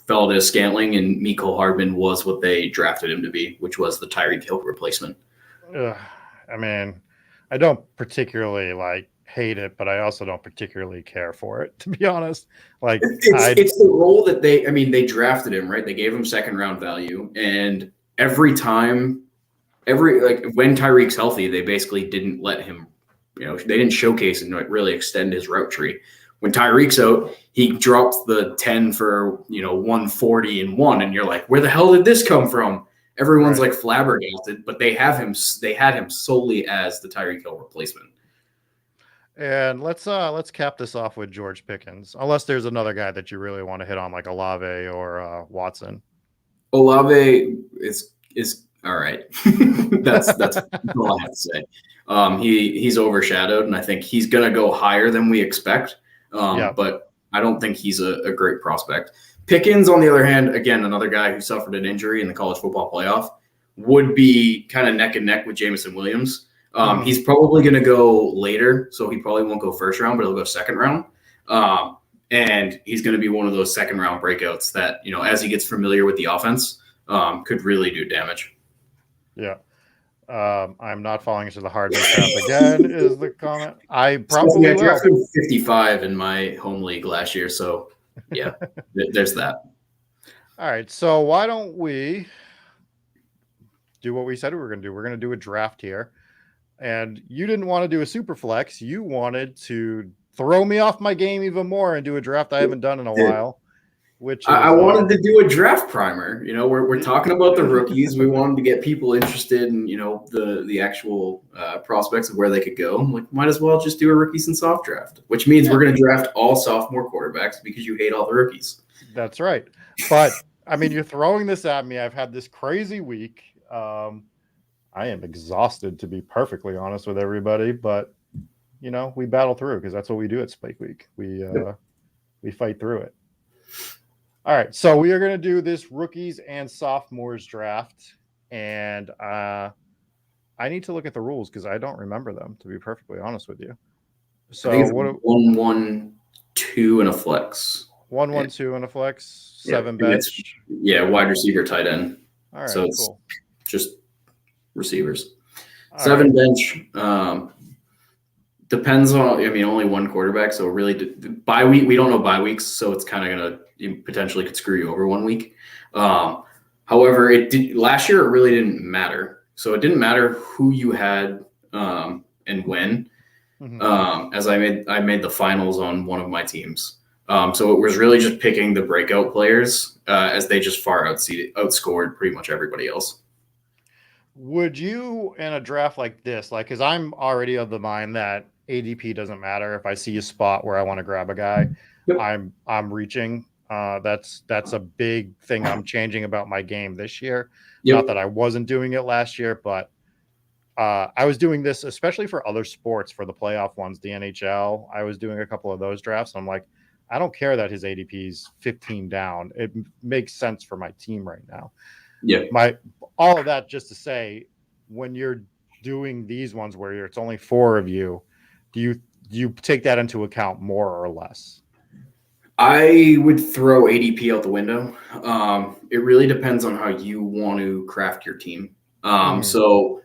Valdez-Scantling and Mecole Hardman was what they drafted him to be, which was the Tyreek Hill replacement. I mean, I don't particularly hate it, but I also don't particularly care for it, to be honest. Like, it's the role that they drafted him, right? They gave him second round value, and every time, when Tyreek's healthy, they basically didn't let him, they didn't showcase and really extend his route tree. When Tyreek's out, he drops the 10 for 140 and 1, and you're like, where the hell did this come from? Everyone's like flabbergasted, but they had him solely as the Tyreek Hill replacement. And let's cap this off with George Pickens, unless there's another guy that you really want to hit on, like Olave or Watson. Olave is all right. that's all I have to say. He's overshadowed, and I think he's gonna go higher than we expect. But I don't think he's a great prospect. Pickens, on the other hand, again, another guy who suffered an injury in the college football playoff, would be kind of neck and neck with Jameson Williams. He's probably going to go later, so he probably won't go first round, but he'll go second round. And he's going to be one of those second round breakouts that, as he gets familiar with the offense, could really do damage. Yeah. I'm not falling into the hardware trap again, is the comment. I probably I drafted 55 in my home league last year, so yeah, there's that. All right, so why don't we do what we said we were going to do? We're going to do a draft here. And you didn't want to do a super flex. You wanted to throw me off my game even more and do a draft I haven't done in a while. Which I wanted to do a draft primer. We're talking about the rookies. We wanted to get people interested in, the actual prospects of where they could go. Like, might as well just do a rookies and soft draft, which means we're going to draft all sophomore quarterbacks because you hate all the rookies. That's right. But I mean, you're throwing this at me. I've had this crazy week. I am exhausted, to be perfectly honest with everybody, but we battle through because that's what we do at Spike Week. We fight through it. All right, so we are going to do this rookies and sophomores draft, and I need to look at the rules because I don't remember them, to be perfectly honest with you. So I think it's 1-1-2 and a flex. 1-1-2 and a flex. 7 bench. Wide receiver, tight end. All right, so it's cool. Just receivers. All 7 right. Bench. Depends on, only one quarterback. So really, bye week, we don't know bye weeks. So it's kind of going to potentially could screw you over 1 week. However, last year, it really didn't matter. So it didn't matter who you had and when, as I made the finals on one of my teams. So it was really just picking the breakout players as they just far outscored pretty much everybody else. Would you, in a draft like this, because I'm already of the mind that ADP doesn't matter. If I see a spot where I want to grab a guy, I'm reaching. That's a big thing I'm changing about my game this year. Not that I wasn't doing it last year, but I was doing this especially for other sports, for the playoff ones, the NHL. I was doing a couple of those drafts. I'm like, I don't care that his ADP is 15 down. It makes sense for my team right now. All of that just to say, when you're doing these ones where it's only 4 of you, do you take that into account more or less? I would throw ADP out the window. It really depends on how you want to craft your team. So,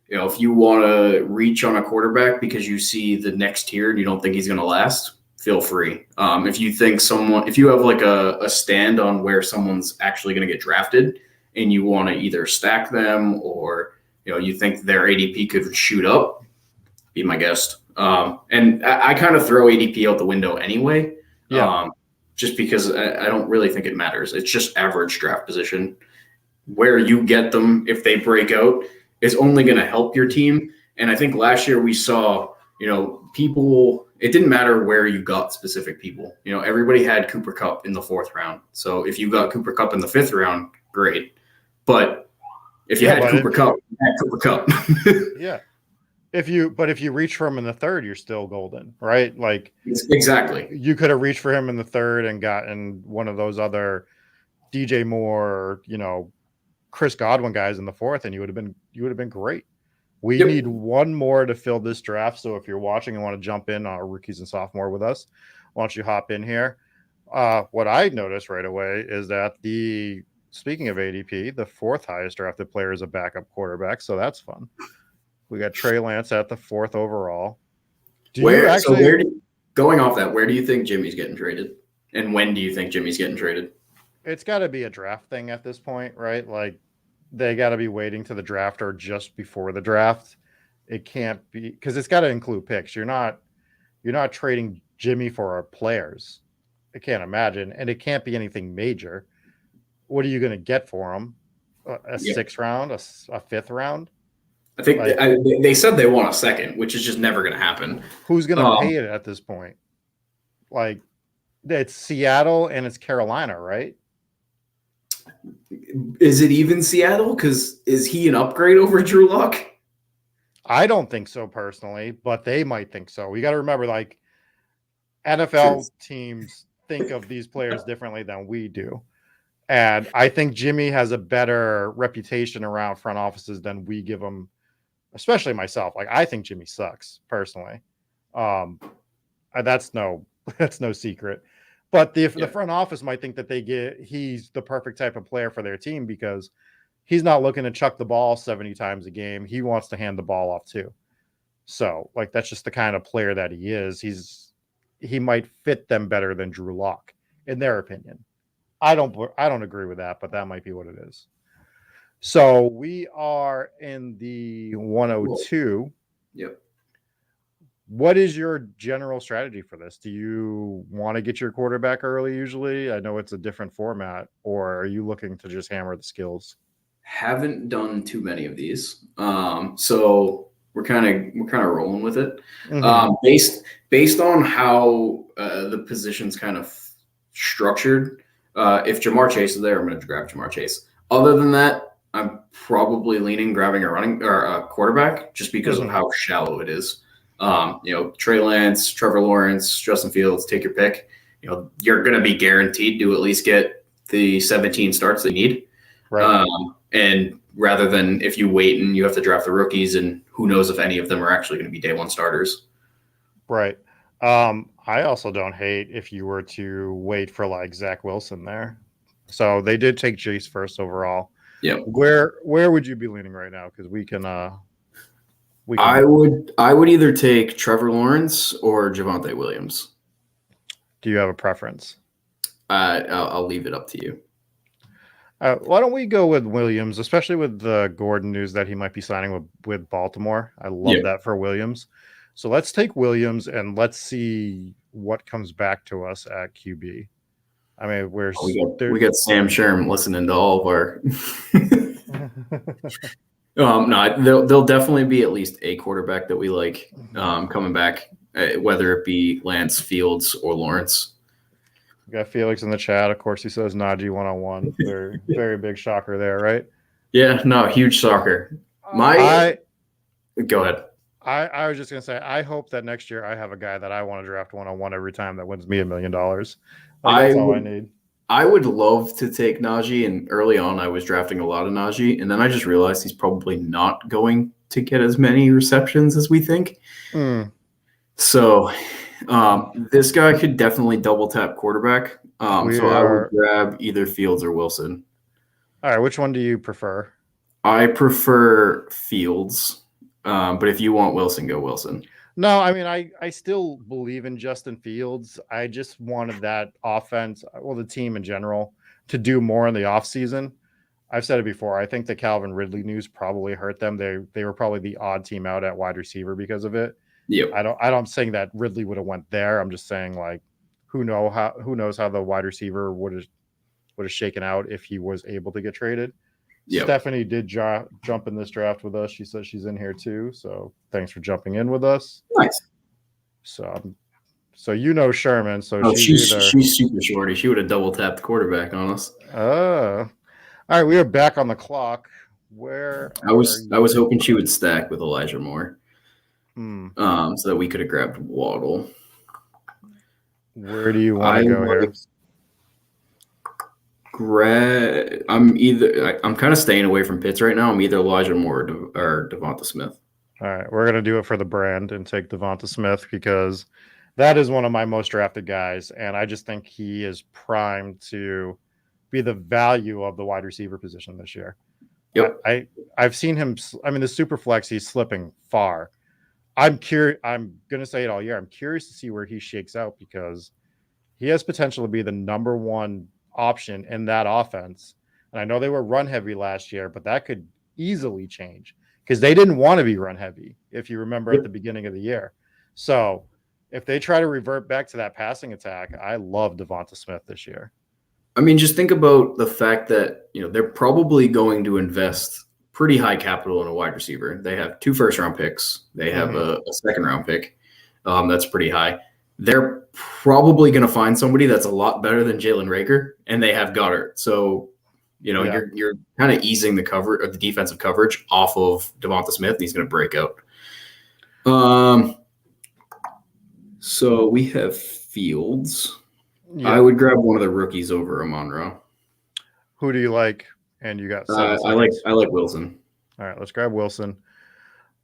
if you want to reach on a quarterback because you see the next tier and you don't think he's going to last, feel free. If you think if you have like a stand on where someone's actually going to get drafted and you want to either stack them or, you think their ADP could shoot up, be my guest. And I kind of throw ADP out the window anyway. Just because I don't really think it matters. It's just average draft position. Where you get them, if they break out, is only going to help your team. And I think last year we saw, people, it didn't matter where you got specific people. Everybody had Cooper Kupp in the 4th round. So if you got Cooper Kupp in the 5th round, great. But if you had Cooper Kupp, you had Cooper Kupp. Yeah. If you reach for him in the 3rd, you're still golden, right? Like, exactly. You could have reached for him in the 3rd and gotten one of those other DJ Moore, Chris Godwin guys in the 4th, and you would have been great. We need one more to fill this draft. So if you're watching and want to jump in on our rookies and sophomore with us, why don't you hop in here? What I noticed right away is that speaking of ADP, the 4th highest drafted player is a backup quarterback. So that's fun. We got Trey Lance at the 4th overall. Going off that, where do you think Jimmy's getting traded? And when do you think Jimmy's getting traded? It's got to be a draft thing at this point, right? Like, they got to be waiting to the draft or just before the draft. It can't be, because it's got to include picks. You're not trading Jimmy for our players. I can't imagine. And it can't be anything major. What are you going to get for him? A 6th round, a 5th round? I think they said they want a 2nd, which is just never going to happen. Who's going to pay it at this point? Like, it's Seattle and it's Carolina, right? Is it even Seattle? Because is he an upgrade over Drew Lock? I don't think so personally, but they might think so. We got to remember, like, NFL teams think of these players differently than we do. And I think Jimmy has a better reputation around front offices than we give him, especially myself. Like, I think Jimmy sucks personally. That's no secret. But the front office might think that he's the perfect type of player for their team because he's not looking to chuck the ball 70 times a game. He wants to hand the ball off too. So, like, that's just the kind of player that he is. He might fit them better than Drew Lock, in their opinion. I don't agree with that, but that might be what it is. So we are in the 102. Yep. What is your general strategy for this? Do you want to get your quarterback early usually? I know it's a different format, or are you looking to just hammer the skills? Haven't done too many of these. So we're kind of rolling with it. Mm-hmm. Based on how the position's kind of structured. If Jamar Chase is there, I'm going to grab Jamar Chase. Other than that, I'm probably leaning grabbing a quarterback just because of how shallow it is. Trey Lance, Trevor Lawrence, Justin Fields, take your pick. You're going to be guaranteed to at least get the 17 starts they need. Right. And rather than if you wait and you have to draft the rookies and who knows if any of them are actually going to be day one starters. Right. I also don't hate if you were to wait for like Zach Wilson there. So they did take Chase first overall. Yeah. Where would you be leaning right now? Because we can. I would either take Trevor Lawrence or Javonte Williams. Do you have a preference? I'll leave it up to you. Why don't we go with Williams, especially with the Gordon news that he might be signing with Baltimore? I love that for Williams. So let's take Williams and let's see what comes back to us at QB. I mean, we got Sam Sherm listening to all of our. No, there'll definitely be at least a quarterback that we like coming back, whether it be Lance, Fields, or Lawrence. We got Felix in the chat. Of course, he says Najee 101. Very, very big shocker there, right? Yeah, no, huge shocker. Go ahead. I was just going to say, I hope that next year I have a guy that I want to draft 101 every time that wins me $1 million. That's all I need. I would love to take Najee, and early on I was drafting a lot of Najee, and then I just realized he's probably not going to get as many receptions as we think. So this guy could definitely double tap quarterback. I would grab either Fields or Wilson. All right, which one do you prefer? I prefer Fields, but if you want Wilson, go Wilson. No, I mean, I still believe in Justin Fields. I just wanted that offense, well, the team in general, to do more in the offseason. I've said it before. I think the Calvin Ridley news probably hurt them. They were probably the odd team out at wide receiver because of it. Yeah. I'm saying that Ridley would have went there. I'm just saying, like, who knows how the wide receiver would have shaken out if he was able to get traded. Yep. Stephanie did jump in this draft with us. She says she's in here too. So thanks for jumping in with us. Nice. So Sherman. So she's super shorty. She would have double tapped the quarterback on us. All right, we are back on the clock. I was hoping she would stack with Elijah Moore, so that we could have grabbed Waddle. Where do you want to go here? I'm kind of staying away from Pitts right now. I'm either Elijah Moore or Devonta Smith. All right, we're gonna do it for the brand and take Devonta Smith because that is one of my most drafted guys, and I just think he is primed to be the value of the wide receiver position this year. Yep. I've seen him. I mean, the super flex, he's slipping far. I'm curious. I'm gonna say it all year. I'm curious to see where he shakes out because he has potential to be the number one option in that offense. And I know they were run heavy last year, but that could easily change because they didn't want to be run heavy, if you remember at the beginning of the year. So if they try to revert back to that passing attack, I love Devonta Smith this year. I mean, just think about the fact that, they're probably going to invest pretty high capital in a wide receiver. They have 2 first-round picks. They have a second-round pick. That's pretty high. They're probably going to find somebody that's a lot better than Jalen Reagor, and they have Goddard. So, you're kind of easing the cover or the defensive coverage off of Devonta Smith, and he's going to break out. So we have Fields. Yeah. I would grab one of the rookies over Amon-Ra. Who do you like? And you got 7 seconds. I like Wilson. All right, let's grab Wilson.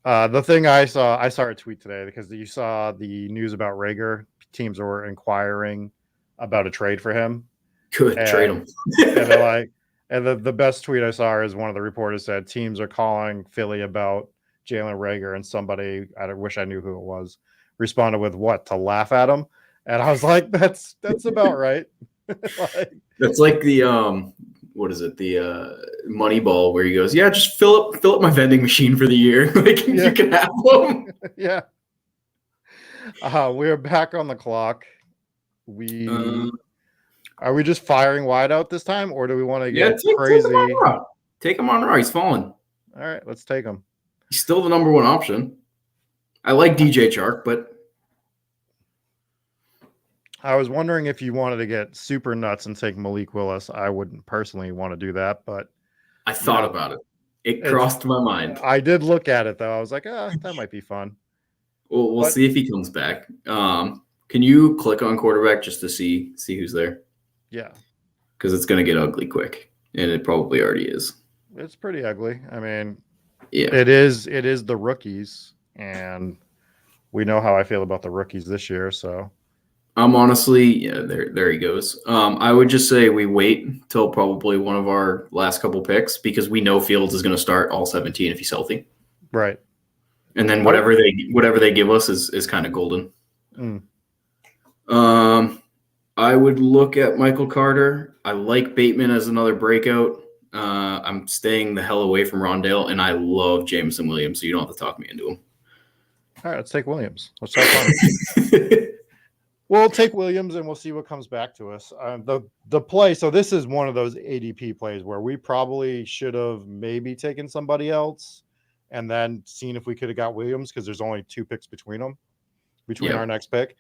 The thing I saw a tweet today because you saw the news about Rager. Teams were inquiring about a trade for him. Good, trade him. And they're like, and the best tweet I saw is one of the reporters said teams are calling Philly about Jalen Rager, and somebody, I wish I knew who it was, responded with what, to laugh at him? And I was like, that's about right. That's like the what is it? The Moneyball where he goes, yeah, just fill up my vending machine for the year. Like you can have them. Yeah. We're back on the clock. Are we just firing wide out this time, or do we want to get crazy? Take him on raw. He's falling. All right, let's take him. He's still the number one option. I like DJ Chark, but I was wondering if you wanted to get super nuts and take Malik Willis. I wouldn't personally want to do that, but I thought about it. It crossed my mind. I did look at it though. I was like, that might be fun. We'll see if he comes back. Can you click on quarterback just to see who's there? Yeah. Because it's going to get ugly quick, and it probably already is. It's pretty ugly. I mean, yeah, it is the rookies, and we know how I feel about the rookies this year, so I'm honestly, there he goes. I would just say we wait till probably one of our last couple picks because we know Fields is going to start all 17 if he's healthy. Right. And then whatever they give us is kind of golden. I would look at Michael Carter. I like Bateman as another breakout. I'm staying the hell away from Rondale, and I love Jameson Williams, so you don't have to talk me into him. All right, let's take Williams. Let's talk fun. We'll take Williams, and we'll see what comes back to us. The play, so this is one of those ADP plays where we probably should have maybe taken somebody else and then seen if we could have got Williams because there's only 2 picks between our next pick.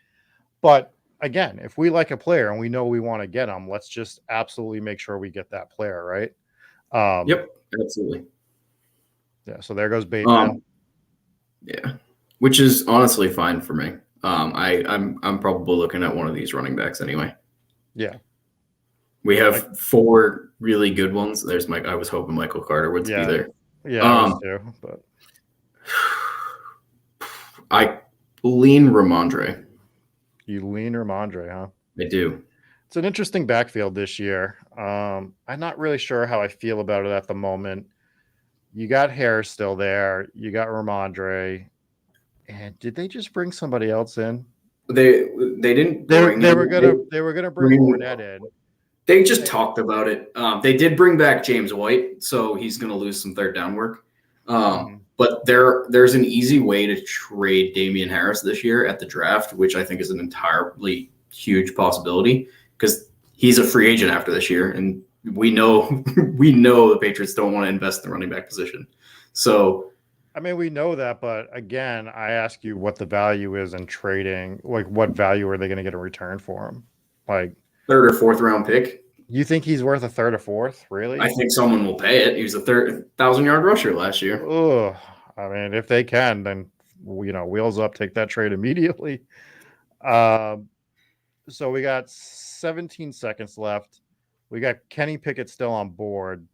But again, if we like a player and we know we want to get him, let's just absolutely make sure we get that player, right? Yep, absolutely. Yeah, so there goes Bateman. Yeah, which is honestly fine for me. I'm probably looking at one of these running backs anyway. Yeah, we have 4 really good ones. There's Mike. I was hoping Michael Carter would be there. Yeah, I was too, but I lean Ramondre. You lean Ramondre, huh? I do. It's an interesting backfield this year. I'm not really sure how I feel about it at the moment. You got Harris still there. You got Ramondre. And did they just bring somebody else in? They didn't. They were gonna bring Fournette in. They just talked about it. They did bring back James White, so he's going to lose some third down work. But there's an easy way to trade Damian Harris this year at the draft, which I think is an entirely huge possibility because he's a free agent after this year, and we know the Patriots don't want to invest in the running back position. So, I mean, we know that, but again, I ask you what the value is in trading. Like, what value are they going to get in return for him? Like 3rd or 4th round pick. You think he's worth a 3rd or 4th? Really? I think someone will pay it. He was a 1,000-yard rusher last year. Oh, I mean, if they can, then wheels up, take that trade immediately. So we got 17 seconds left. We got Kenny Pickett still on board.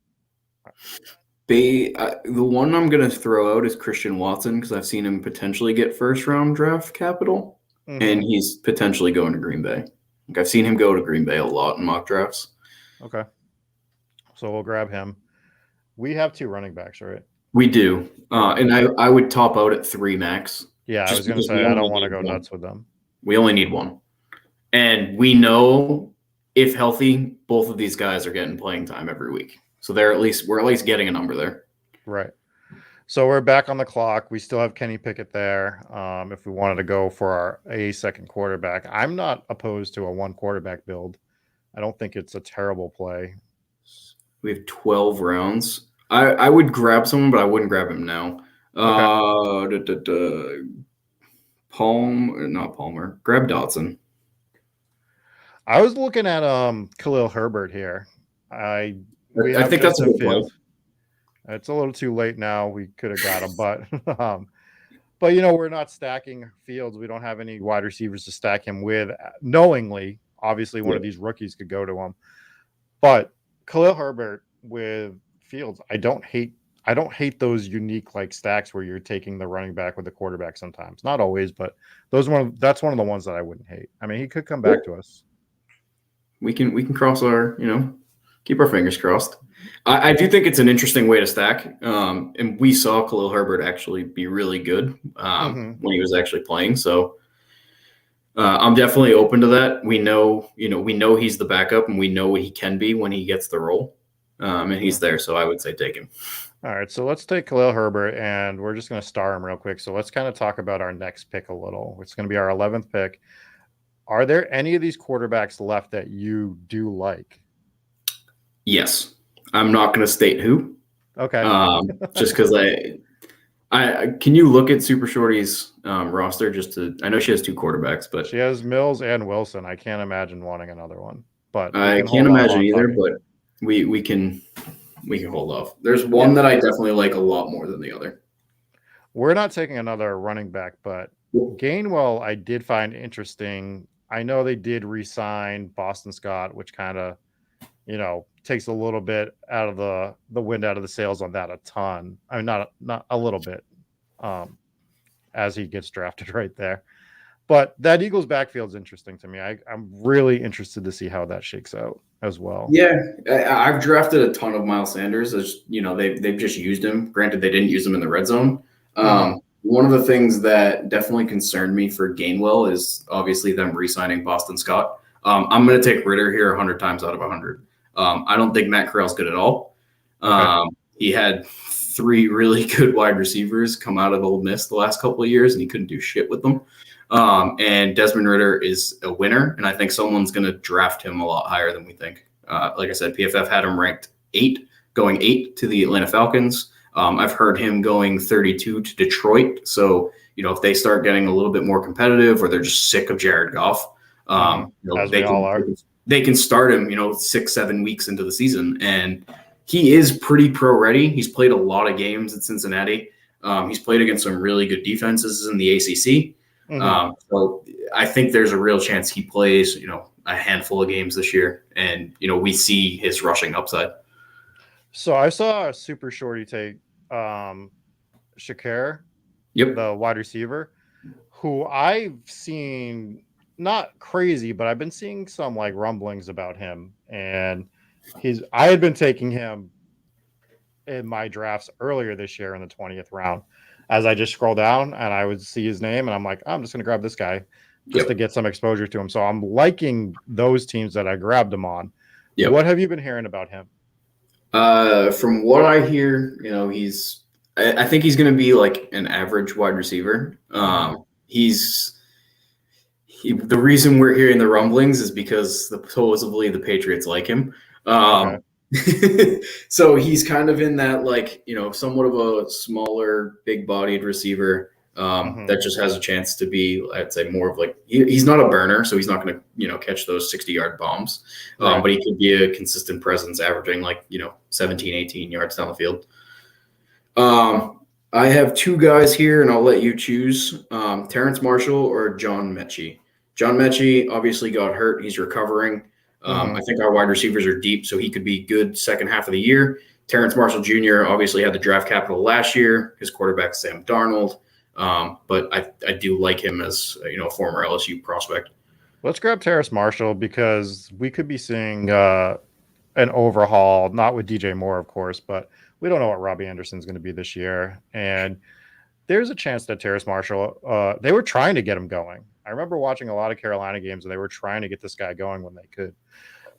The one I'm going to throw out is Christian Watson because I've seen him potentially get 1st-round draft capital, and he's potentially going to Green Bay. Like I've seen him go to Green Bay a lot in mock drafts. Okay. So we'll grab him. We have 2 running backs, right? We do. And I would top out at 3 max. Yeah, I was going to say I don't want to go nuts with them. We only need 1. And we know if healthy, both of these guys are getting playing time every week. So we're at least getting a number there. Right. So we're back on the clock. We still have Kenny Pickett there. If we wanted to go for a second quarterback, I'm not opposed to a 1 quarterback build. I don't think it's a terrible play. We have 12 rounds. I would grab someone, but I wouldn't grab him now. Okay. Not Palmer. Grab Dotson. I was looking at Khalil Herbert here. I think that's a good play. It's a little too late now. We could have got him, but we're not stacking Fields. We don't have any wide receivers to stack him with knowingly Obviously, one of these rookies could go to him. But Khalil Herbert with Fields, I don't hate those unique like stacks where you're taking the running back with the quarterback sometimes. Not always, but that's one of the ones that I wouldn't hate. I mean, he could come back to us. We can cross our, keep our fingers crossed. I do think it's an interesting way to stack. And we saw Khalil Herbert actually be really good when he was actually playing. So I'm definitely open to that. We know he's the backup, and we know what he can be when he gets the role. And he's there. So I would say take him. All right, so let's take Khalil Herbert, and we're just going to star him real quick. So let's kind of talk about our next pick a little. It's going to be our 11th pick. Are there any of these quarterbacks left that you do like? Yes. I'm not going to state who. Okay. Just because I can you look at Super Shorty's roster I know she has 2 quarterbacks, but she has Mills and Wilson. I can't imagine wanting another one, but I can't imagine either, but we can hold off. There's one that I definitely like a lot more than the other. We're not taking another running back, but Gainwell I did find interesting. I know they did re-sign Boston Scott, which kind of, takes a little bit out of the wind out of the sails on that a ton. I mean, not a little bit, as he gets drafted right there. But that Eagles backfield is interesting to me. I'm really interested to see how that shakes out as well. Yeah, I've drafted a ton of Miles Sanders. As they've just used him. Granted, they didn't use him in the red zone. One of the things that definitely concerned me for Gainwell is obviously them re-signing Boston Scott. I'm going to take Ritter here 100 times out of 100. I don't think Matt Corral's good at all. He had 3 really good wide receivers come out of Ole Miss the last couple of years, and he couldn't do shit with them. And Desmond Ritter is a winner, and I think someone's going to draft him a lot higher than we think. Like I said, PFF had him ranked 8, going 8 to the Atlanta Falcons. I've heard him going 32 to Detroit. So, if they start getting a little bit more competitive, or they're just sick of Jared Goff, they can start him, 6-7 weeks into the season. And he is pretty pro ready. He's played a lot of games at Cincinnati. He's played against some really good defenses in the ACC. So I think there's a real chance he plays, a handful of games this year, and we see his rushing upside. So I saw a Super Shorty take Shakir, the wide receiver, who I've seen not crazy, but I've been seeing some like rumblings about him, and I had been taking him in my drafts earlier this year in the 20th round. As I just scroll down and I would see his name, and I'm like, I'm just going to grab this guy just to get some exposure to him. So I'm liking those teams that I grabbed him on. What have you been hearing about him? From what I hear, I think he's going to be like an average wide receiver. The reason we're hearing the rumblings is because supposedly the Patriots like him. So he's kind of in that, like, somewhat of a smaller, big-bodied receiver that just has a chance to be, I'd say, more of like, he's not a burner, so he's not going to, catch those 60-yard bombs. But he could be a consistent presence, averaging like, 17, 18 yards down the field. I have 2 guys here, and I'll let you choose, Terrence Marshall or John Mechie. John Mechie obviously got hurt. He's recovering. I think our wide receivers are deep, so he could be good second half of the year. Terrence Marshall Jr. obviously had the draft capital last year. His quarterback, Sam Darnold. But I do like him as a former LSU prospect. Let's grab Terrace Marshall, because we could be seeing an overhaul, not with DJ Moore, of course, but we don't know what Robbie Anderson's going to be this year. And there's a chance that Terrace Marshall, they were trying to get him going. I remember watching a lot of Carolina games, and they were trying to get this guy going when they could.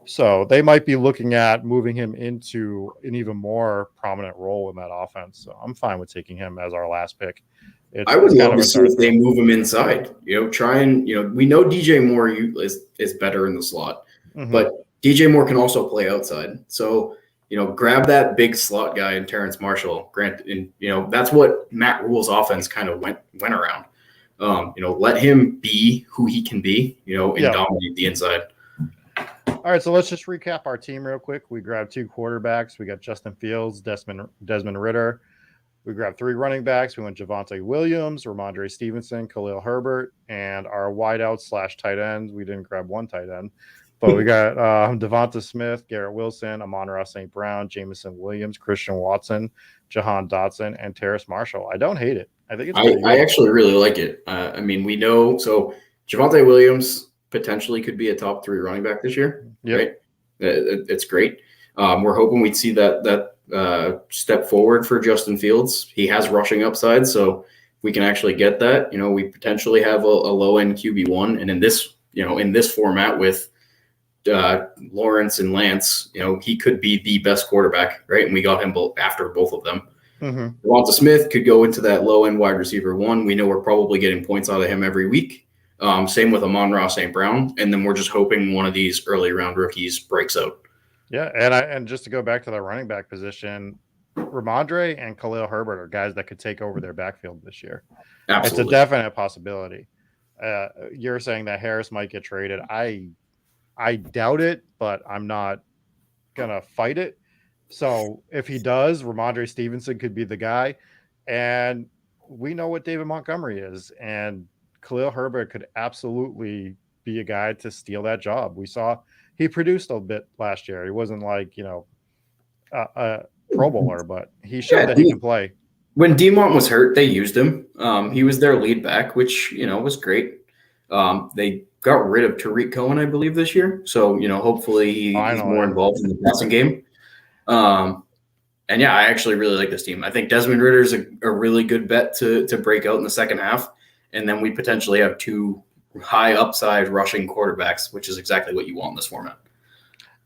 So they might be looking at moving him into an even more prominent role in that offense. So I'm fine with taking him as our last pick. I would love to see if they move him inside. Try and we know DJ Moore is better in the slot, but DJ Moore can also play outside. So grab that big slot guy in Terrence Marshall. And that's what Matt Rule's offense kind of went around. Let him be who he can be. And dominate the inside. All right, so let's just recap our team real quick. We grabbed 2 quarterbacks. We got Justin Fields, Desmond Ritter. We grabbed 3 running backs. We went Javonte Williams, Ramondre Stevenson, Khalil Herbert, and our wideouts / tight ends. We didn't grab one tight end, but we got Devonta Smith, Garrett Wilson, Amon-Ra St. Brown, Jameson Williams, Christian Watson, Jahan Dotson, and Terrace Marshall. I don't hate it. I think it's pretty good. I actually really like it. I mean, we know so Javonte Williams potentially could be a top 3 running back this year. Yep. Right? It's great. We're hoping we'd see that step forward for Justin Fields. He has rushing upside, so we can actually get that. We potentially have a low end QB1, and in this format with Lawrence and Lance, he could be the best quarterback, right? And we got him after both of them. Mm-hmm. Devonta Smith could go into that low end wide receiver 1. We know we're probably getting points out of him every week. Same with Amon-Ra St. Brown, and then we're just hoping one of these early round rookies breaks out. Yeah, and just to go back to the running back position, Ramondre and Khalil Herbert are guys that could take over their backfield this year. Absolutely. It's a definite possibility. You're saying that Harris might get traded. I doubt it, but I'm not gonna fight it. So if he does, Ramondre Stevenson could be the guy, and we know what David Montgomery is, and Khalil Herbert could absolutely be a guy to steal that job. We saw he produced a bit last year. He wasn't like, a Pro Bowler, but he showed that he can play. When DeMont was hurt, they used him. He was their lead back, which, was great. They got rid of Tariq Cohen, I believe, this year. So, hopefully he's more involved in the passing game. And yeah, I actually really like this team. I think Desmond Ridder is a really good bet to break out in the second half. And then we potentially have 2 high upside rushing quarterbacks, which is exactly what you want in this format.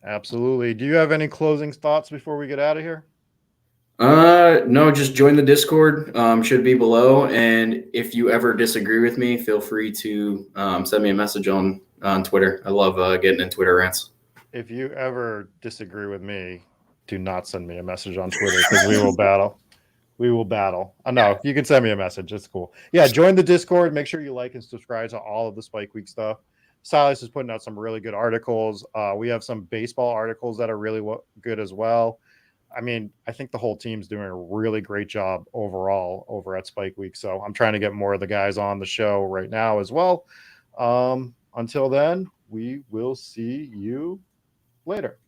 Absolutely. Do you have any closing thoughts before we get out of here? No, just join the Discord. Should be below. And if you ever disagree with me, feel free to send me a message on Twitter. I love getting in Twitter rants. If you ever disagree with me, do not send me a message on Twitter because we will battle. We will battle. No, you can send me a message. It's cool. Yeah, join the Discord. Make sure you like and subscribe to all of the Spike Week stuff. Silas is putting out some really good articles. We have some baseball articles that are really good as well. I mean, I think the whole team's doing a really great job overall over at Spike Week. So I'm trying to get more of the guys on the show right now as well. Until then, we will see you later.